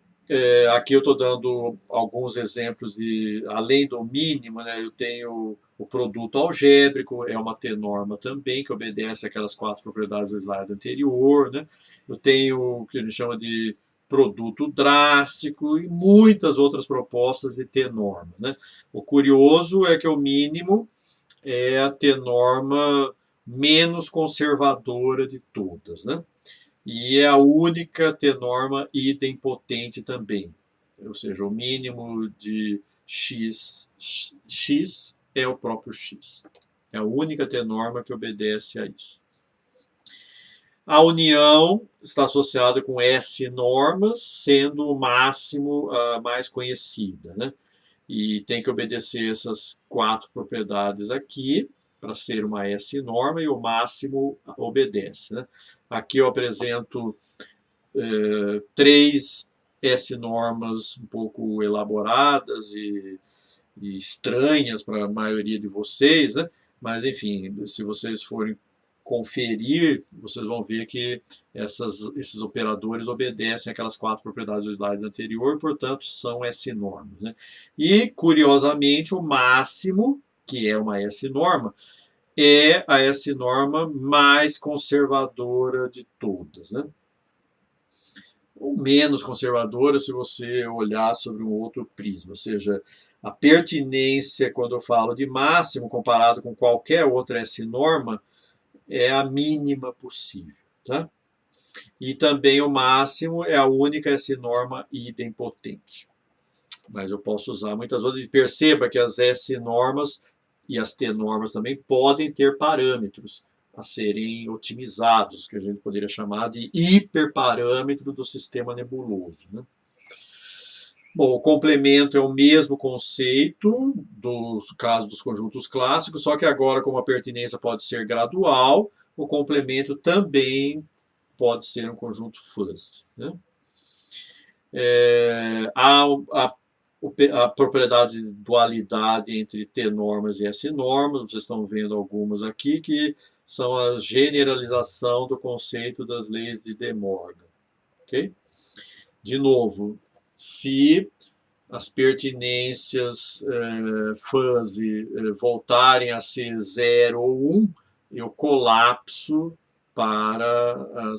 aqui eu estou dando alguns exemplos de, além do mínimo, né, eu tenho o produto algébrico, é uma T-norma também, que obedece aquelas 4 propriedades do slide anterior, né? Eu tenho o que a gente chama de produto drástico e muitas outras propostas de T-norma, né? O curioso é que o mínimo é a T-norma menos conservadora de todas, né? E é a única T-norma idempotente também. Ou seja, o mínimo de x é o próprio x. É a única T-norma que obedece a isso. A união está associada com S-normas, sendo o máximo a mais conhecida, né? E tem que obedecer essas 4 propriedades aqui para ser uma S-norma e o máximo obedece, né? Aqui eu apresento 3 S-normas um pouco elaboradas e estranhas para a maioria de vocês, né? Mas, enfim, se vocês forem conferir, vocês vão ver que esses operadores obedecem aquelas 4 propriedades do slide anterior, portanto, são S-normas, né? E, curiosamente, o máximo, que é uma S-norma, é a S-norma mais conservadora de todas, né? Ou menos conservadora se você olhar sobre um outro prisma, ou seja, a pertinência, quando eu falo de máximo, comparado com qualquer outra S-norma, é a mínima possível. Tá? E também o máximo é a única S-norma idempotente. Mas eu posso usar muitas outras. Perceba que as S-normas e as T-normas também podem ter parâmetros a serem otimizados, que a gente poderia chamar de hiperparâmetro do sistema nebuloso. Né? Bom, o complemento é o mesmo conceito do caso dos conjuntos clássicos, só que agora, como a pertinência pode ser gradual, o complemento também pode ser um conjunto fuzzy. Né? A propriedade de dualidade entre T-normas e S-normas, vocês estão vendo algumas aqui, que são a generalização do conceito das leis de De Morgan. Okay? De novo, se as pertinências fuzzy voltarem a ser 0 ou 1, eu colapso para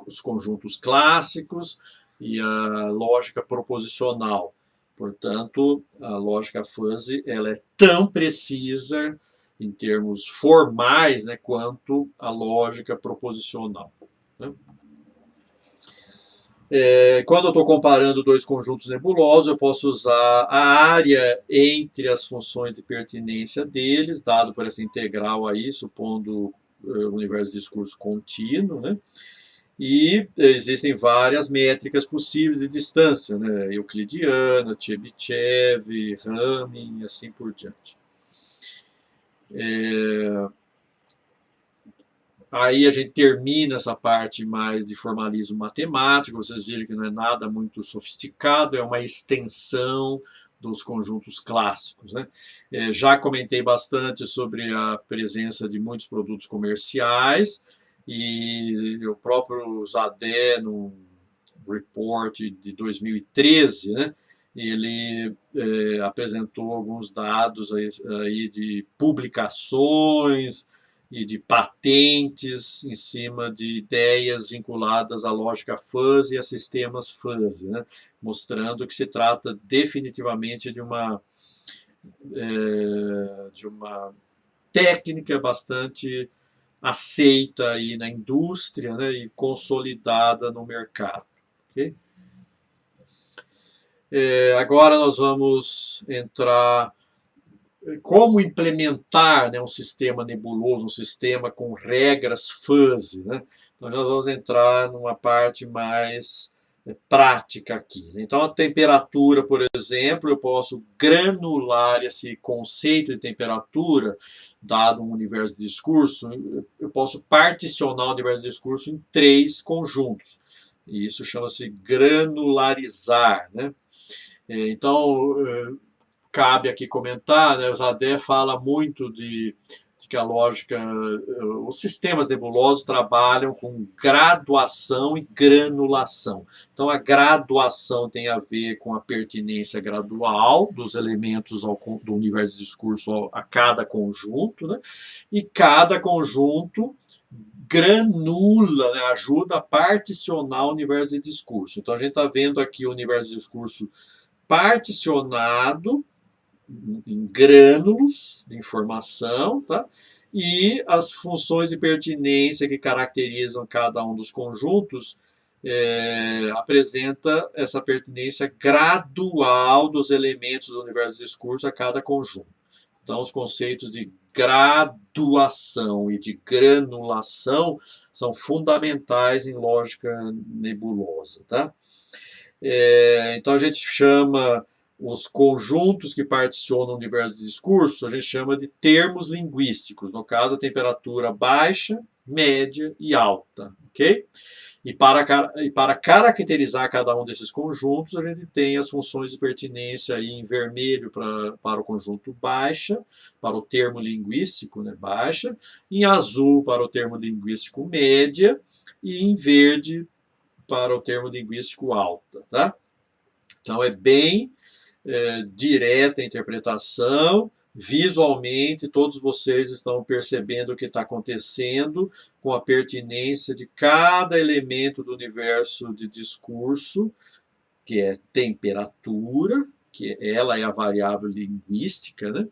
os conjuntos clássicos e a lógica proposicional. Portanto, a lógica fuzzy ela é tão precisa em termos formais, né, quanto a lógica proposicional. Né? Quando eu estou comparando dois conjuntos nebulosos, eu posso usar a área entre as funções de pertinência deles, dado por essa integral aí, supondo o universo de discurso contínuo, né? E existem várias métricas possíveis de distância, né? Euclidiana, Chebyshev, Ramin e assim por diante. Aí a gente termina essa parte mais de formalismo matemático, vocês viram que não é nada muito sofisticado, é uma extensão dos conjuntos clássicos. Né? Já comentei bastante sobre a presença de muitos produtos comerciais, e o próprio Zadé, no report de 2013, né, ele apresentou alguns dados aí de publicações e de patentes em cima de ideias vinculadas à lógica fuzzy e a sistemas fuzzy, né, mostrando que se trata definitivamente de uma técnica bastante aceita aí na indústria, né, e consolidada no mercado. Okay? Agora nós vamos entrar como implementar, né, um sistema nebuloso, um sistema com regras fuzzy. Né? Então nós vamos entrar numa parte mais prática aqui. Então a temperatura, por exemplo, eu posso granular esse conceito de temperatura, dado um universo de discurso, eu posso particionar o universo de discurso em 3 conjuntos. E isso chama-se granularizar. Né? Então, cabe aqui comentar, né, o Zadé fala muito de que a lógica, os sistemas nebulosos trabalham com graduação e granulação. Então, a graduação tem a ver com a pertinência gradual dos elementos do universo de discurso a cada conjunto, né? E cada conjunto granula, né, ajuda a particionar o universo de discurso. Então a gente está vendo aqui o universo de discurso particionado em grânulos de informação, tá? E as funções de pertinência que caracterizam cada um dos conjuntos apresenta essa pertinência gradual dos elementos do universo de discurso a cada conjunto. Então, os conceitos de graduação e de granulação são fundamentais em lógica nebulosa, tá? Então, a gente chama os conjuntos que particionam o universo de discurso, a gente chama de termos linguísticos, no caso, a temperatura baixa, média e alta, ok? E para caracterizar cada um desses conjuntos, a gente tem as funções de pertinência aí em vermelho para o conjunto baixa, para o termo linguístico, né, baixa, em azul para o termo linguístico média e em verde para o termo linguístico alta, tá? Então é bem direta a interpretação. Visualmente, todos vocês estão percebendo o que está acontecendo com a pertinência de cada elemento do universo de discurso, que é temperatura, que ela é a variável linguística, né?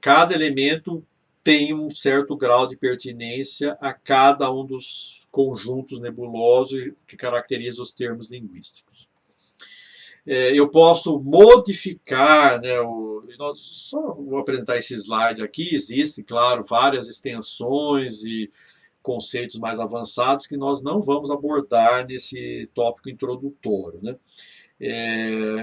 Cada elemento tem um certo grau de pertinência a cada um dos conjuntos nebulosos que caracteriza os termos linguísticos. Eu posso modificar, né, só vou apresentar esse slide aqui, existem, claro, várias extensões e conceitos mais avançados que nós não vamos abordar nesse tópico introdutório, né?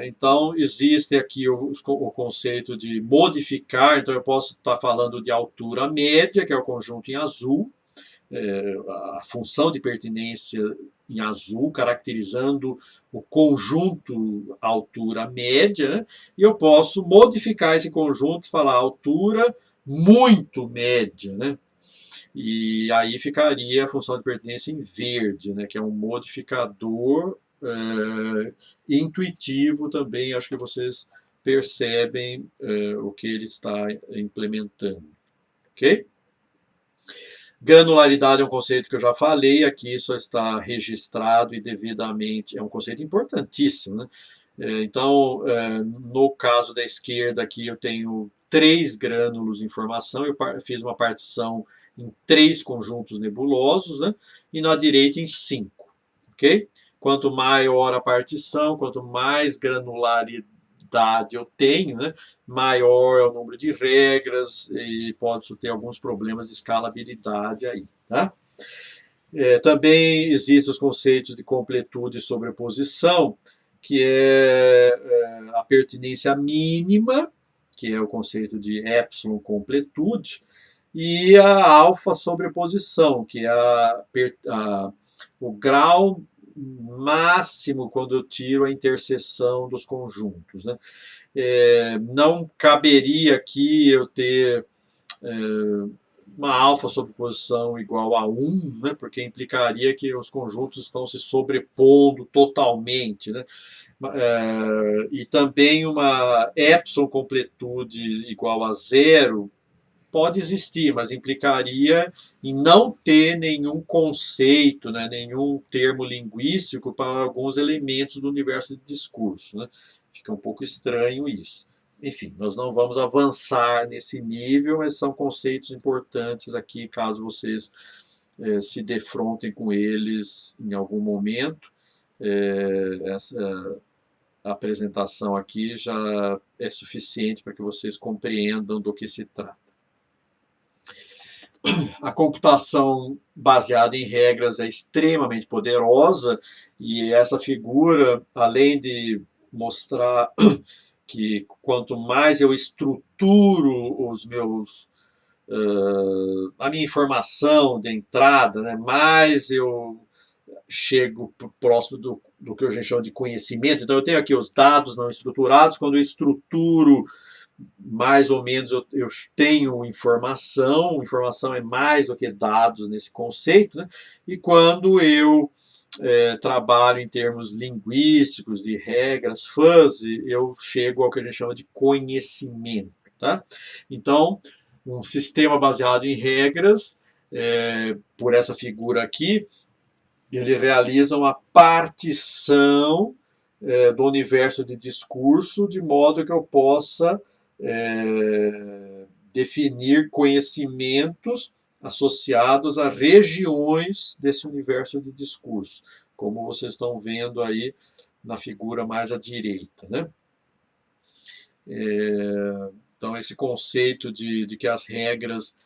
Então, existe aqui o conceito de modificar, então eu posso estar falando de altura média, que é o conjunto em azul, a função de pertinência em azul, caracterizando o conjunto altura média, né? E eu posso modificar esse conjunto e falar altura muito média, né? E aí ficaria a função de pertinência em verde, né? Que é um modificador intuitivo também, acho que vocês percebem o que ele está implementando, ok? Granularidade é um conceito que eu já falei, aqui só está registrado e devidamente, é um conceito importantíssimo, né? Então, no caso da esquerda aqui eu tenho 3 grânulos de informação, eu fiz uma partição em 3 conjuntos nebulosos, né? E na direita em 5, ok? Quanto maior a partição, quanto mais granularidade eu tenho, né, maior é o número de regras e pode ter alguns problemas de escalabilidade aí, tá? Também existem os conceitos de completude e sobreposição, que é a pertinência mínima, que é o conceito de epsilon completude, e a alfa sobreposição, que é o grau máximo quando eu tiro a interseção dos conjuntos, né? Não caberia aqui eu ter uma alfa sobreposição igual a 1, né? Porque implicaria que os conjuntos estão se sobrepondo totalmente, né? E também uma epsilon completude igual a 0 pode existir, mas implicaria em não ter nenhum conceito, né, nenhum termo linguístico para alguns elementos do universo de discurso, né? Fica um pouco estranho isso. Enfim, nós não vamos avançar nesse nível, mas são conceitos importantes aqui, caso vocês se defrontem com eles em algum momento. Essa apresentação aqui já é suficiente para que vocês compreendam do que se trata. A computação baseada em regras é extremamente poderosa e essa figura, além de mostrar que quanto mais eu estruturo a minha informação de entrada, né, mais eu chego próximo do que a gente chama de conhecimento. Então eu tenho aqui os dados não estruturados, quando eu estruturo mais ou menos eu tenho informação é mais do que dados nesse conceito, né? E quando eu trabalho em termos linguísticos, de regras, fuzzy, eu chego ao que a gente chama de conhecimento, tá? Então, um sistema baseado em regras, por essa figura aqui, ele realiza uma partição do universo de discurso, de modo que eu possa definir conhecimentos associados a regiões desse universo de discurso, como vocês estão vendo aí na figura mais à direita, né? Então, esse conceito de que as regras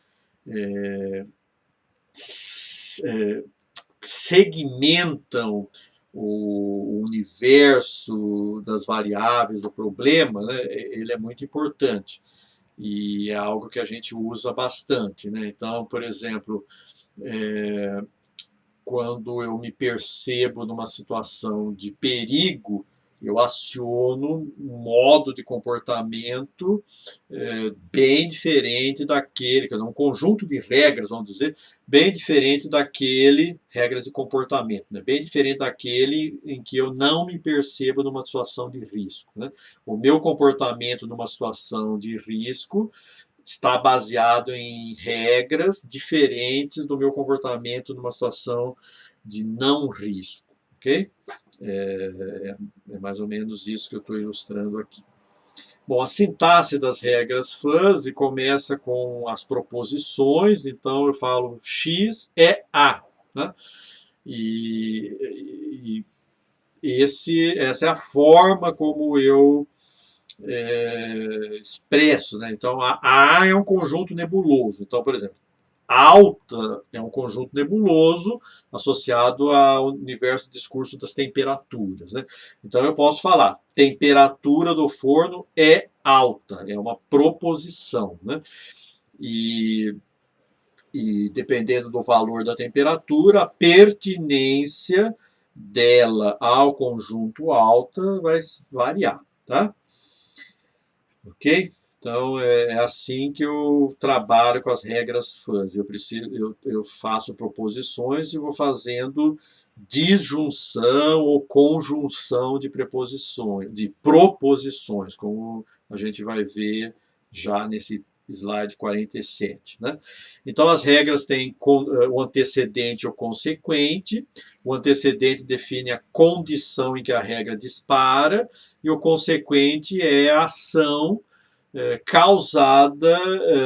segmentam o universo das variáveis do problema, né, ele é muito importante e é algo que a gente usa bastante, né? Então, por exemplo, quando eu me percebo numa situação de perigo, eu aciono um modo de comportamento bem diferente daquele, um conjunto de regras, vamos dizer, bem diferente daquele, regras de comportamento, né? Bem diferente daquele em que eu não me percebo numa situação de risco, né? O meu comportamento numa situação de risco está baseado em regras diferentes do meu comportamento numa situação de não risco, ok? É mais ou menos isso que eu estou ilustrando aqui. Bom, a sintaxe das regras fuzzy começa com as proposições, então eu falo X é A, né? E essa é a forma como eu expresso, né? Então, a A é um conjunto nebuloso. Então, por exemplo, alta é um conjunto nebuloso associado ao universo de discurso das temperaturas, né? Então, eu posso falar, temperatura do forno é alta, é uma proposição, né? E dependendo do valor da temperatura, a pertinência dela ao conjunto alta vai variar, tá? Ok? Então é assim que eu trabalho com as regras fuzzy. Eu faço proposições e vou fazendo disjunção ou conjunção de preposições, de proposições, como a gente vai ver já nesse slide 47, né? Então as regras têm o antecedente ou consequente. O antecedente define a condição em que a regra dispara e o consequente é a ação causada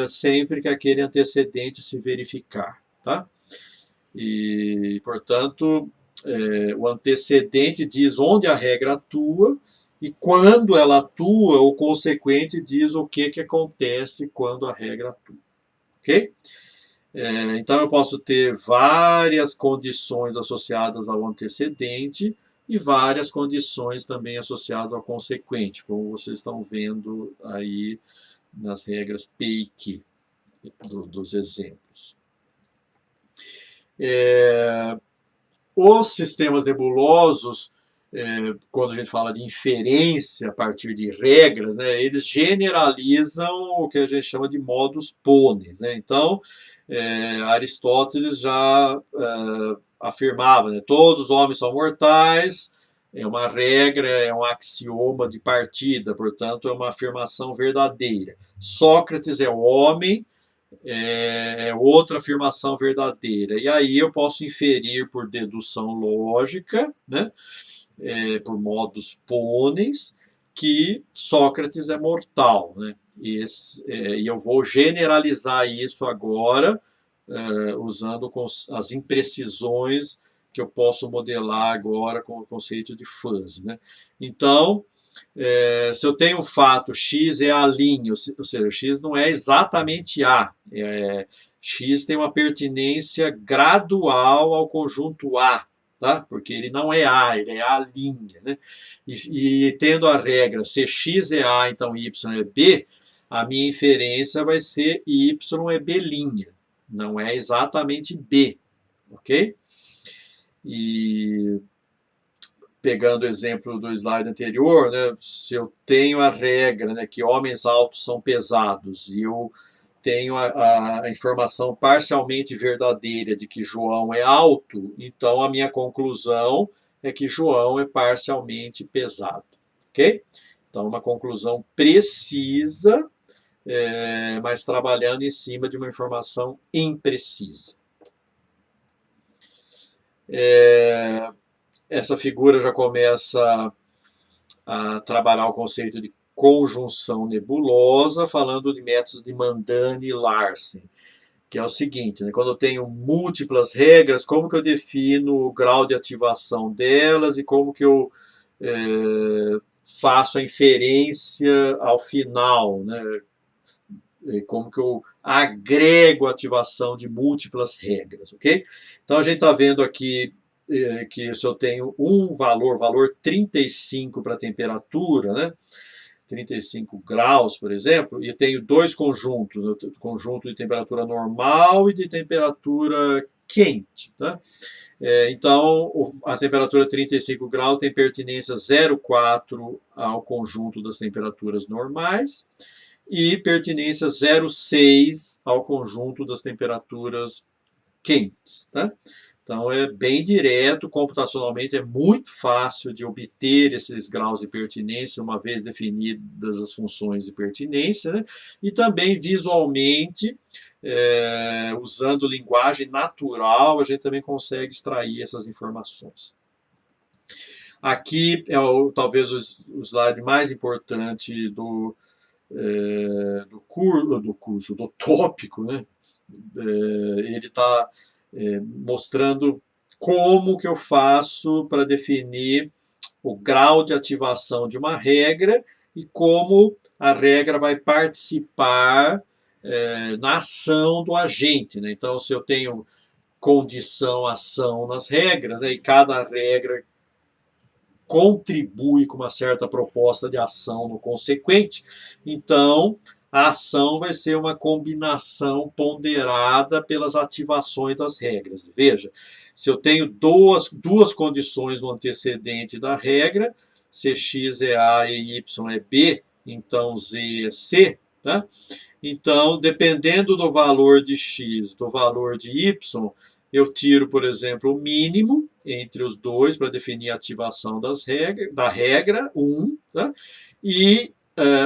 sempre que aquele antecedente se verificar, tá? E, portanto, o antecedente diz onde a regra atua e quando ela atua, o consequente diz o que acontece quando a regra atua, ok? Então, eu posso ter várias condições associadas ao antecedente e várias condições também associadas ao consequente, como vocês estão vendo aí nas regras P e Q dos exemplos. Os sistemas nebulosos, quando a gente fala de inferência a partir de regras, né, eles generalizam o que a gente chama de modus ponens, né? Então, Aristóteles já afirmava, né, todos os homens são mortais, é uma regra, é um axioma de partida, portanto, é uma afirmação verdadeira. Sócrates é o homem, é outra afirmação verdadeira. E aí eu posso inferir por dedução lógica, né, por modus ponens, que Sócrates é mortal, né? E eu vou generalizar isso agora usando as imprecisões que eu posso modelar agora com o conceito de fuzzy, né? Então, se eu tenho um fato X é A', ou seja, X não é exatamente A, X tem uma pertinência gradual ao conjunto A, tá? Porque ele não é A, ele é A', né? E tendo a regra, se X é A, então Y é B, a minha inferência vai ser Y é B', não é exatamente B, ok? E pegando o exemplo do slide anterior, né, se eu tenho a regra, né, que homens altos são pesados e eu tenho a informação parcialmente verdadeira de que João é alto, então a minha conclusão é que João é parcialmente pesado, ok? Então uma conclusão precisa mas trabalhando em cima de uma informação imprecisa. Essa figura já começa a trabalhar o conceito de conjunção nebulosa, falando de métodos de Mandani e Larsen, que é o seguinte, né? Quando eu tenho múltiplas regras, como que eu defino o grau de ativação delas e como que eu faço a inferência ao final, né? Como que eu agrego a ativação de múltiplas regras, ok? Então a gente está vendo aqui que se eu tenho um valor 35 para a temperatura, né? 35 graus, por exemplo, e tenho dois conjuntos, né? Conjunto de temperatura normal e de temperatura quente. Tá? Então, a temperatura 35 graus tem pertinência 0,4 ao conjunto das temperaturas normais e pertinência 0,6 ao conjunto das temperaturas quentes. Tá? Então é bem direto, computacionalmente é muito fácil de obter esses graus de pertinência, uma vez definidas as funções de pertinência, né? E também visualmente, usando linguagem natural, a gente também consegue extrair essas informações. Aqui é talvez o slide mais importante do tópico, né? Ele está mostrando como que eu faço para definir o grau de ativação de uma regra e como a regra vai participar na ação do agente. Né? Então, se eu tenho condição, ação nas regras, e cada regra contribui com uma certa proposta de ação no consequente, então a ação vai ser uma combinação ponderada pelas ativações das regras. Veja, se eu tenho duas condições no antecedente da regra, se x é A e y é B, então Z é C, tá? Então, dependendo do valor de x, do valor de y, eu tiro, por exemplo, o mínimo entre os dois para definir a ativação da regra 1, tá? E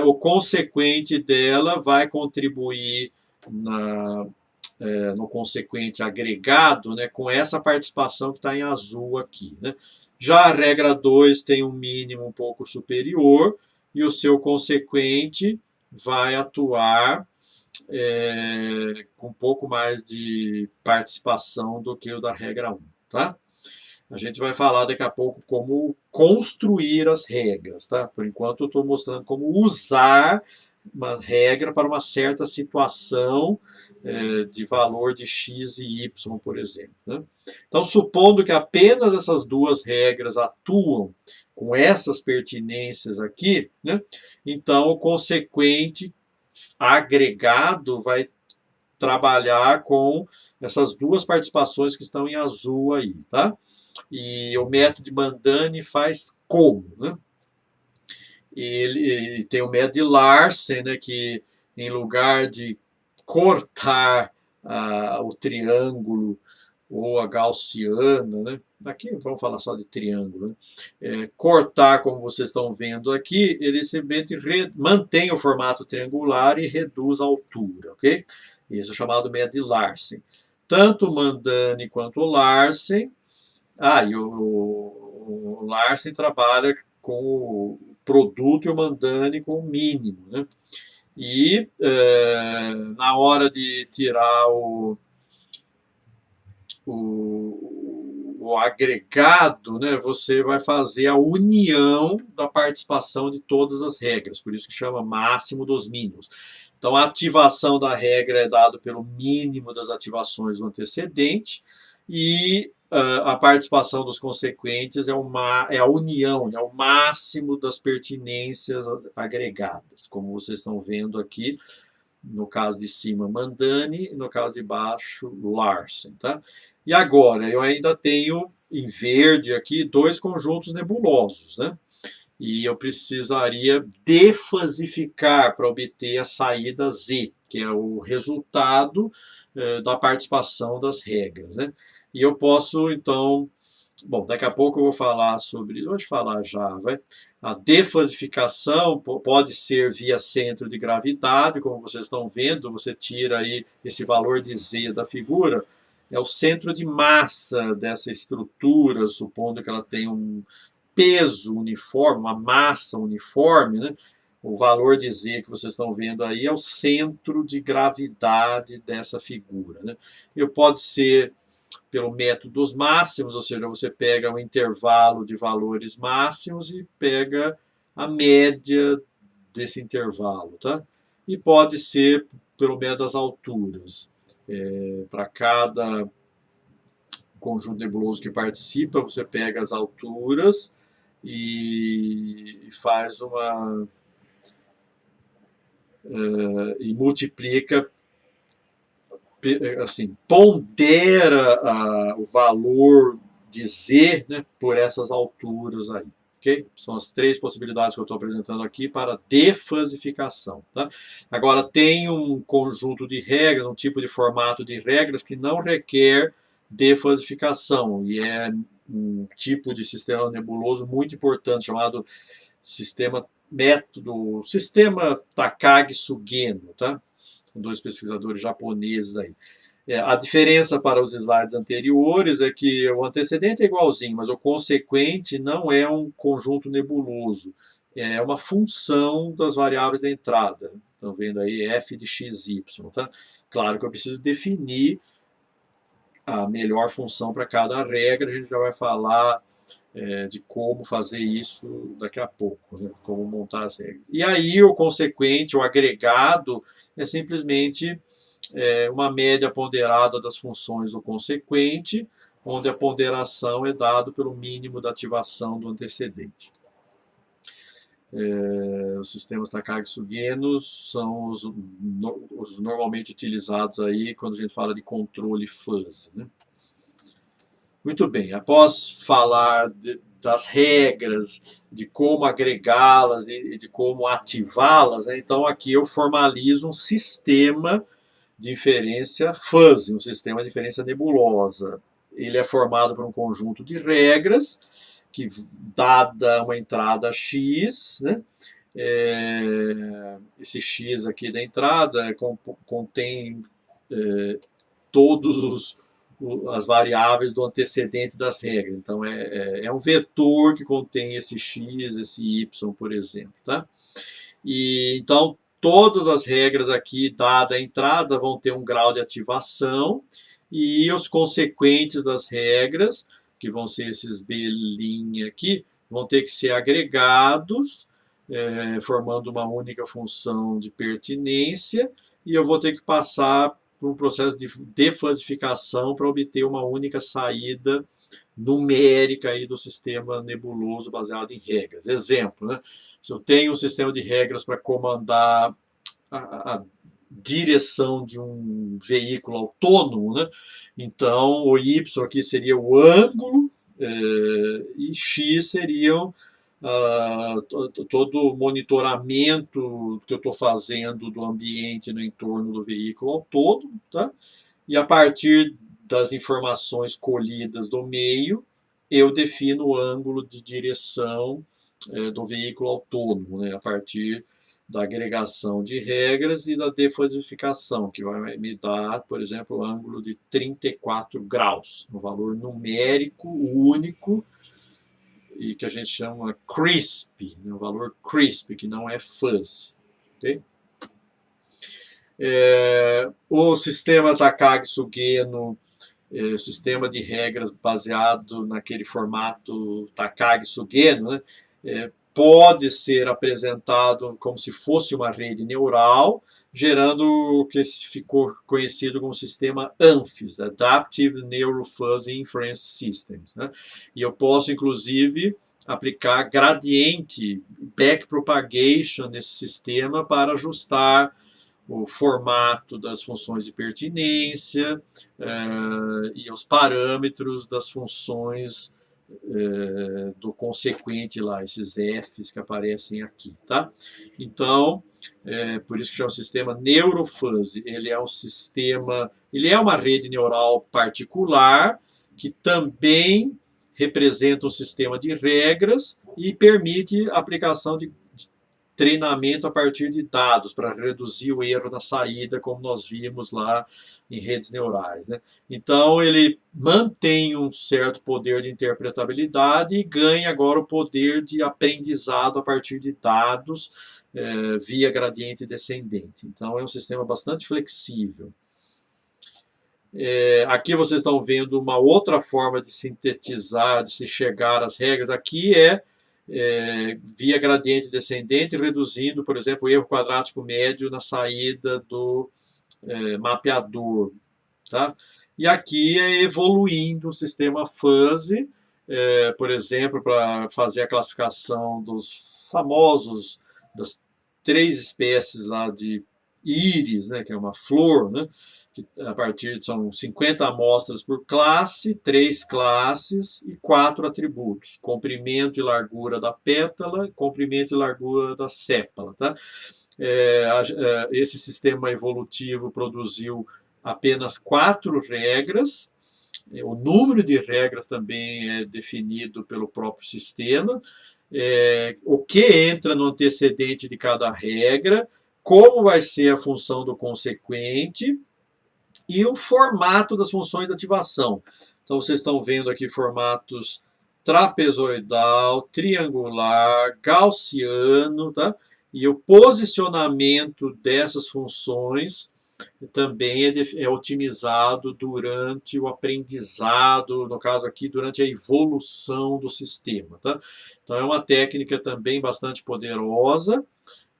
o consequente dela vai contribuir no consequente agregado, né, com essa participação que está em azul aqui. Né? Já a regra 2 tem um mínimo um pouco superior e o seu consequente vai atuar com um pouco mais de participação do que o da regra 1. Tá? A gente vai falar daqui a pouco como construir as regras. Tá? Por enquanto eu estou mostrando como usar uma regra para uma certa situação de valor de x e y, por exemplo. Né? Então, supondo que apenas essas duas regras atuam com essas pertinências aqui, né? Então o consequente agregado vai trabalhar com essas duas participações que estão em azul aí, tá? E o método de Mandani faz como, né? Ele tem o método de Larsen, né, que em lugar de cortar o triângulo ou a gaussiana, né? Aqui vamos falar só de triângulo, né? Cortar, como vocês estão vendo aqui, ele simplesmente mantém o formato triangular e reduz a altura, ok? Isso é chamado método de Larsen. Tanto o Mandani quanto o Larsen, e o Larsen trabalha com o produto e o Mandani com o mínimo, né? E na hora de tirar o agregado, né, você vai fazer a união da participação de todas as regras, por isso que chama máximo dos mínimos. Então, a ativação da regra é dada pelo mínimo das ativações do antecedente e a participação dos consequentes é a união, é o máximo das pertinências agregadas, como vocês estão vendo aqui, no caso de cima, Mandani, e no caso de baixo, Larsen. Tá? E agora, eu ainda tenho em verde aqui dois conjuntos nebulosos, né? E eu precisaria defasificar para obter a saída Z, que é o resultado da participação das regras. Né? E eu posso, então, Bom, daqui a pouco eu vou falar sobre, vou te falar já, vai. A defasificação pode ser via centro de gravidade, como vocês estão vendo, você tira aí esse valor de Z da figura, é o centro de massa dessa estrutura, supondo que ela tem um peso uniforme, uma massa uniforme, né? O valor de Z que vocês estão vendo aí é o centro de gravidade dessa figura, né? E pode ser pelo método dos máximos, ou seja, você pega um intervalo de valores máximos e pega a média desse intervalo, tá? E pode ser pelo método das alturas. Para cada conjunto nebuloso que participa, você pega as alturas e faz uma e multiplica, assim, pondera o valor de Z, né, por essas alturas aí. Okay? São as três possibilidades que eu estou apresentando aqui para defasificação. Tá? Agora, tem um conjunto de regras, um tipo de formato de regras que não requer defasificação, e é um tipo de sistema nebuloso muito importante, chamado sistema Takagi-Sugeno, tá? Com dois pesquisadores japoneses aí. A diferença para os slides anteriores é que o antecedente é igualzinho, mas o consequente não é um conjunto nebuloso, é uma função das variáveis da entrada. Estão vendo aí f de xy, tá? Claro que eu preciso definir a melhor função para cada regra, a gente já vai falar de como fazer isso daqui a pouco, né? Como montar as regras. E aí o consequente, o agregado, é simplesmente uma média ponderada das funções do consequente, onde a ponderação é dada pelo mínimo da ativação do antecedente. Os sistemas Takagi-Sugeno são os normalmente utilizados aí quando a gente fala de controle fuzzy, né? Muito bem, após falar das regras, de como agregá-las e de como ativá-las, né, então aqui eu formalizo um sistema de inferência fuzzy, um sistema de inferência nebulosa. Ele é formado por um conjunto de regras que, dada uma entrada x, né, esse x aqui da entrada contém todos as variáveis do antecedente das regras. Então, é um vetor que contém esse x, esse y, por exemplo. Tá? E, então, todas as regras aqui, dada a entrada, vão ter um grau de ativação, e os consequentes das regras, que vão ser esses B' aqui, vão ter que ser agregados, formando uma única função de pertinência, e eu vou ter que passar por um processo de defasificação para obter uma única saída numérica aí do sistema nebuloso baseado em regras. Exemplo, né? Se eu tenho um sistema de regras para comandar a direção de um veículo autônomo, né? Então o y aqui seria o ângulo e x seriam todo o monitoramento que eu estou fazendo do ambiente no entorno do veículo ao todo, tá? E a partir das informações colhidas do meio, eu defino o ângulo de direção do veículo autônomo, né? A partir da agregação de regras e da defasificação, que vai me dar, por exemplo, o ângulo de 34 graus, um valor numérico único, e que a gente chama CRISP, né? O valor CRISP, que não é fuzzy. Okay? O sistema Takagi-Sugeno, sistema de regras baseado naquele formato Takagi-Sugeno, né? Pode ser apresentado como se fosse uma rede neural, gerando o que ficou conhecido como sistema ANFIS, Adaptive Neural Fuzzy Inference Systems. Né? E eu posso, inclusive, aplicar gradiente, backpropagation nesse sistema para ajustar o formato das funções de pertinência e os parâmetros das funções do consequente lá, esses Fs que aparecem aqui, tá? Então, por isso que chama sistema neurofuzzy. Ele é um sistema, ele é uma rede neural particular que também representa um sistema de regras e permite a aplicação de treinamento a partir de dados para reduzir o erro na saída, como nós vimos lá em redes neurais, né? Então, ele mantém um certo poder de interpretabilidade e ganha agora o poder de aprendizado a partir de dados via gradiente descendente. Então, é um sistema bastante flexível. Aqui vocês estão vendo uma outra forma de sintetizar, de se chegar às regras. Aqui via gradiente descendente, reduzindo, por exemplo, o erro quadrático médio na saída do mapeador. Tá? E aqui é evoluindo o sistema fuzzy, por exemplo, para fazer a classificação dos famosos, das 3 espécies lá de íris, né, que é uma flor, né, que a partir são 50 amostras por classe, 3 classes e 4 atributos: comprimento e largura da pétala, comprimento e largura da sépala. Tá? Esse sistema evolutivo produziu apenas 4 regras. O número de regras também é definido pelo próprio sistema. O que entra no antecedente de cada regra, como vai ser a função do consequente e o formato das funções de ativação. Então, vocês estão vendo aqui formatos trapezoidal, triangular, gaussiano, tá? E o posicionamento dessas funções também é otimizado durante o aprendizado, no caso aqui, durante a evolução do sistema. Tá? Então, é uma técnica também bastante poderosa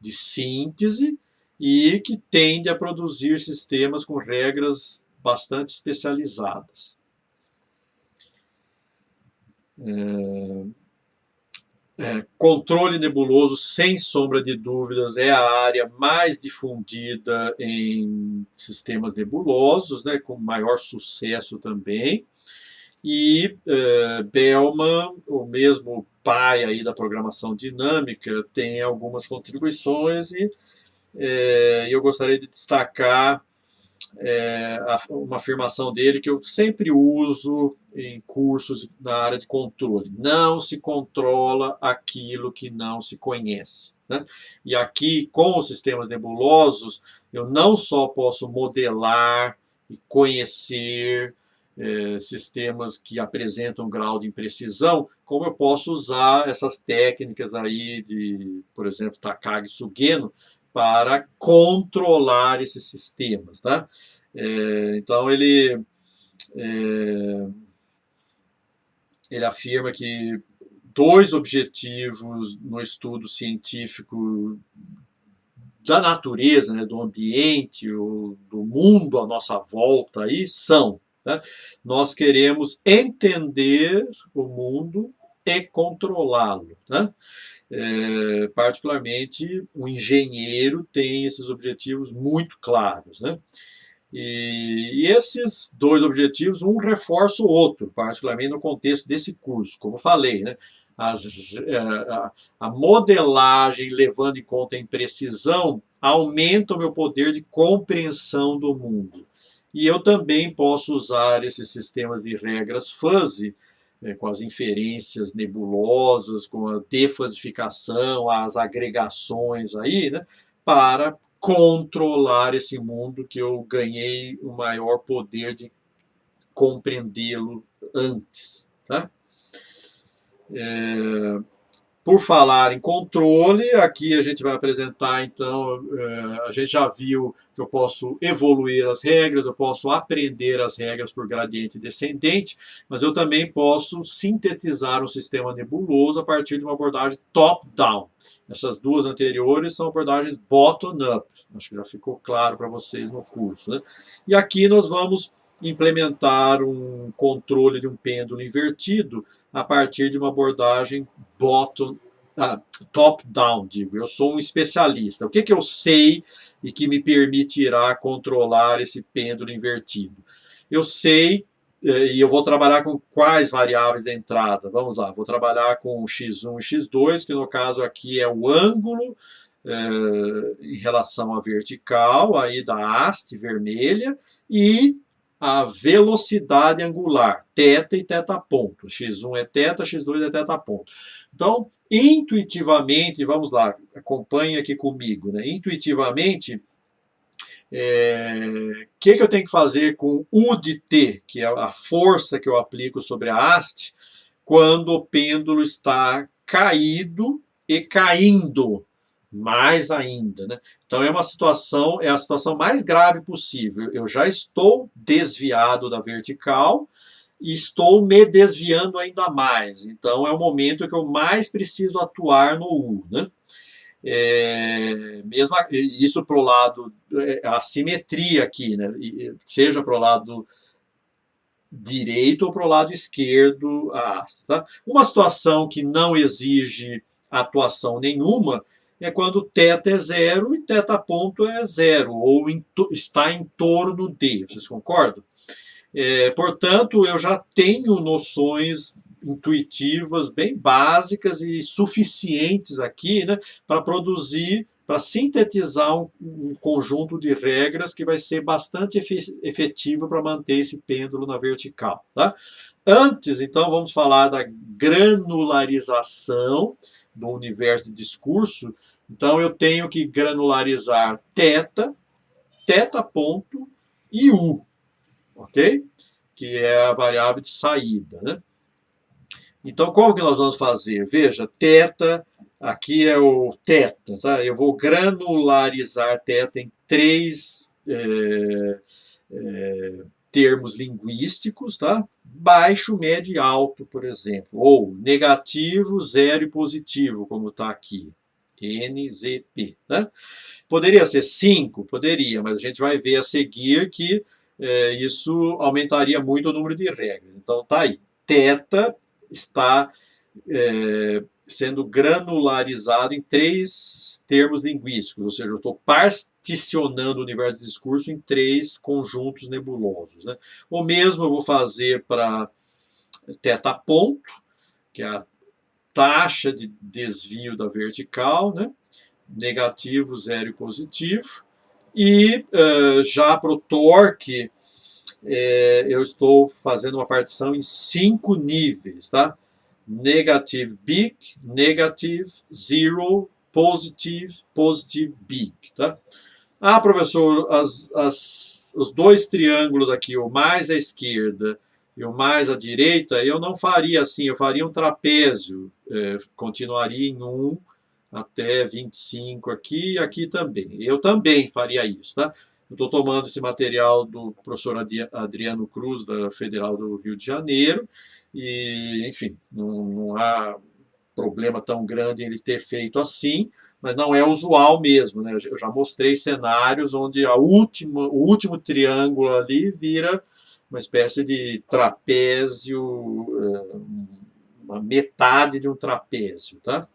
de síntese e que tende a produzir sistemas com regras bastante especializadas. Controle nebuloso, sem sombra de dúvidas, é a área mais difundida em sistemas nebulosos, né, com maior sucesso também. E Bellman, o mesmo pai aí da programação dinâmica, tem algumas contribuições e eu gostaria de destacar uma afirmação dele que eu sempre uso em cursos na área de controle: não se controla aquilo que não se conhece. Né? E aqui, com os sistemas nebulosos, eu não só posso modelar e conhecer sistemas que apresentam grau de imprecisão, como eu posso usar essas técnicas aí de, por exemplo, Takagi Sugeno, para controlar esses sistemas. Tá? Então, ele afirma que 2 objetivos no estudo científico da natureza, né, do ambiente, do mundo à nossa volta, aí, são: tá? Nós queremos entender o mundo e controlá-lo. Tá? Particularmente, o engenheiro tem esses objetivos muito claros. Né? E esses 2 objetivos, um reforça o outro, particularmente no contexto desse curso. Como falei, né? A modelagem, levando em conta a imprecisão, aumenta o meu poder de compreensão do mundo. E eu também posso usar esses sistemas de regras fuzzy, com as inferências nebulosas, com a defasificação, as agregações aí, né, para controlar esse mundo que eu ganhei o maior poder de compreendê-lo antes. Tá? Por falar em controle, aqui a gente vai apresentar, então, a gente já viu que eu posso evoluir as regras, eu posso aprender as regras por gradiente descendente, mas eu também posso sintetizar um sistema nebuloso a partir de uma abordagem top-down. Essas 2 anteriores são abordagens bottom-up, acho que já ficou claro para vocês no curso. Né? E aqui nós vamos implementar um controle de um pêndulo invertido a partir de uma abordagem top-down, digo. Eu sou um especialista. O que eu sei e que me permitirá controlar esse pêndulo invertido? Eu sei, e eu vou trabalhar com quais variáveis da entrada? Vamos lá, vou trabalhar com x1 e x2, que no caso aqui é o ângulo em relação à vertical, aí da haste vermelha, e a velocidade angular, θ e θ ponto. X1 é θ, X2 é θ ponto. Então, intuitivamente, vamos lá, acompanhe aqui comigo, né? Intuitivamente, que eu tenho que fazer com U de T, que é a força que eu aplico sobre a haste, quando o pêndulo está caído e caindo, mais ainda, né? Então é a situação mais grave possível. Eu já estou desviado da vertical e estou me desviando ainda mais. Então é o momento que eu mais preciso atuar no U, né? Mesmo isso para o lado, a simetria aqui, né? Seja para o lado direito ou para o lado esquerdo a haste. Tá? Uma situação que não exige atuação nenhuma é quando θ é zero e θ ponto é zero, ou está em torno de. Vocês concordam? Portanto, eu já tenho noções intuitivas bem básicas e suficientes aqui, né, para produzir, para sintetizar um conjunto de regras que vai ser bastante efetivo para manter esse pêndulo na vertical. Tá? Antes, então, vamos falar da granularização do universo de discurso. Então, eu tenho que granularizar θ, θ ponto e U, ok? Que é a variável de saída, né? Então, como que nós vamos fazer? Veja, θ, aqui é o θ, tá? Eu vou granularizar θ em três termos linguísticos, tá? Baixo, médio e alto, por exemplo. Ou negativo, zero e positivo, como está aqui. NZP, né? Poderia ser 5? Poderia, mas a gente vai ver a seguir que isso aumentaria muito o número de regras. Então, tá aí. θ está sendo granularizado em três termos linguísticos, ou seja, eu estou particionando o universo de discurso em três conjuntos nebulosos. Né? O mesmo eu vou fazer para θ ponto, que é a taxa de desvio da vertical, né? Negativo, zero e positivo. E já para o torque, eu estou fazendo uma partição em 5 níveis, tá? Negative big, negative, zero, positive, positive big, tá? Ah, professor, os dois triângulos aqui, o mais à esquerda e o mais à direita, eu não faria assim, eu faria um trapézio, continuaria em 1 até 25 aqui e aqui também. Eu também faria isso, tá? Eu estou tomando esse material do professor Adriano Cruz, da Federal do Rio de Janeiro, e, enfim, não há problema tão grande em ele ter feito assim, mas não é usual mesmo, né? Eu já mostrei cenários onde o último triângulo ali vira uma espécie de trapézio, uma metade de um trapézio, tá?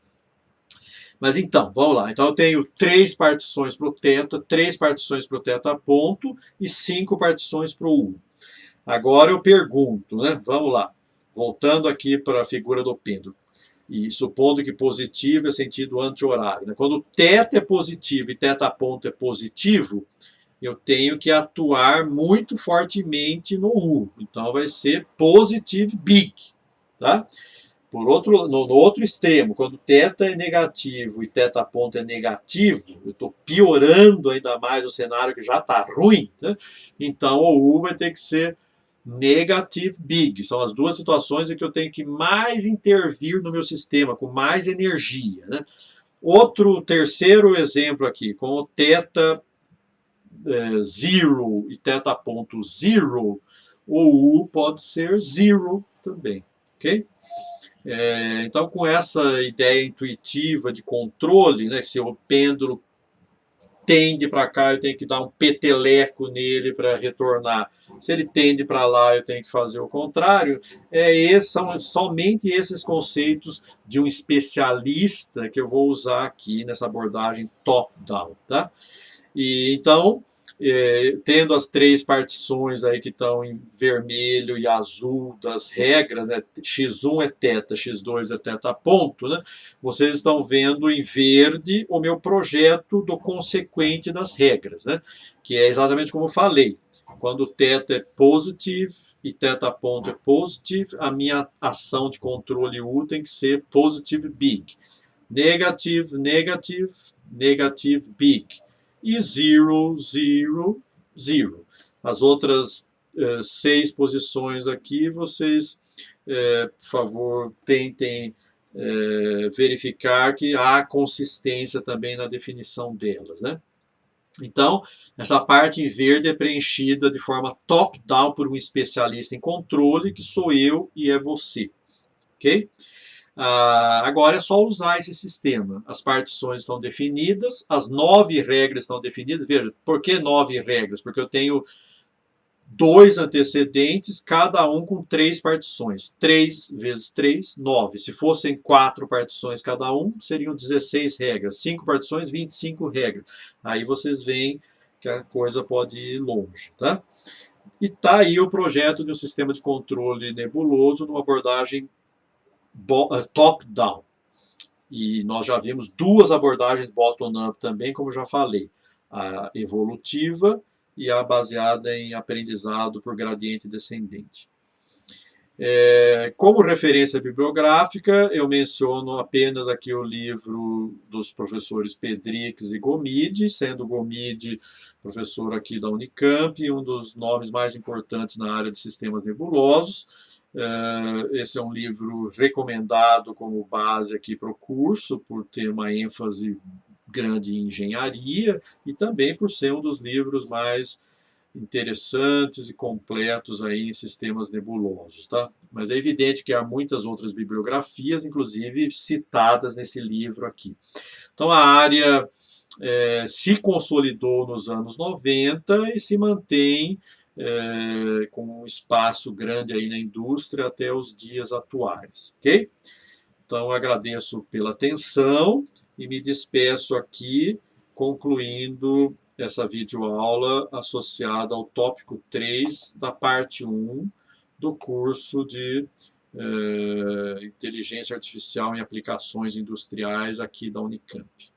Mas então, vamos lá. Então eu tenho 3 partições para o θ, 3 partições para o θ ponto e 5 partições para o U. Agora eu pergunto, né? Vamos lá. Voltando aqui para a figura do pêndulo. E supondo que positivo é sentido anti-horário. Né? Quando θ é positivo e θ ponto é positivo, eu tenho que atuar muito fortemente no U. Então vai ser positive big. Tá? No outro extremo, quando θ é negativo e θ ponto é negativo, eu estou piorando ainda mais o cenário que já está ruim, né? Então o U vai ter que ser negative big. São as duas situações em que eu tenho que mais intervir no meu sistema, com mais energia. Né? Terceiro exemplo aqui, com o θ zero e θ ponto zero, o U pode ser zero também. Ok? Então, com essa ideia intuitiva de controle, né, se o pêndulo tende para cá, eu tenho que dar um peteleco nele para retornar. Se ele tende para lá, eu tenho que fazer o contrário. São somente esses conceitos de um especialista que eu vou usar aqui nessa abordagem top-down. Tá? Então, tendo as 3 partições aí que estão em vermelho e azul das regras, né? X1 é θ, X2 é θ ponto, né? Vocês estão vendo em verde o meu projeto do consequente das regras, né? Que é exatamente como eu falei. Quando θ é positivo e θ ponto é positivo, a minha ação de controle U tem que ser positive big. Negative, negative, negative big. E 0, 0, 0. As outras 6 posições aqui, vocês, por favor, tentem verificar que há consistência também na definição delas, né? Então, essa parte em verde é preenchida de forma top-down por um especialista em controle, que sou eu e é você. Ok? Agora é só usar esse sistema. As partições estão definidas, as 9 regras estão definidas. Veja, por que 9 regras? Porque eu tenho 2 antecedentes, cada um com 3 partições. 3 vezes 3, 9. Se fossem 4 partições cada um, seriam 16 regras. 5 partições, 25 regras. Aí vocês veem que a coisa pode ir longe, tá? E tá aí o projeto de um sistema de controle nebuloso numa abordagem top-down. E nós já vimos 2 abordagens bottom-up também, como já falei. A evolutiva e a baseada em aprendizado por gradiente descendente. Como referência bibliográfica, eu menciono apenas aqui o livro dos professores Pedrix e Gomide, sendo Gomide professor aqui da Unicamp, um dos nomes mais importantes na área de sistemas nebulosos. Esse é um livro recomendado como base aqui para o curso, por ter uma ênfase grande em engenharia e também por ser um dos livros mais interessantes e completos aí em sistemas nebulosos, tá? Mas é evidente que há muitas outras bibliografias, inclusive citadas nesse livro aqui. Então a área se consolidou nos anos 90 e se mantém com um espaço grande aí na indústria até os dias atuais, ok? Então agradeço pela atenção e me despeço aqui, concluindo essa videoaula associada ao tópico 3 da parte 1 do curso de Inteligência Artificial em Aplicações Industriais aqui da Unicamp.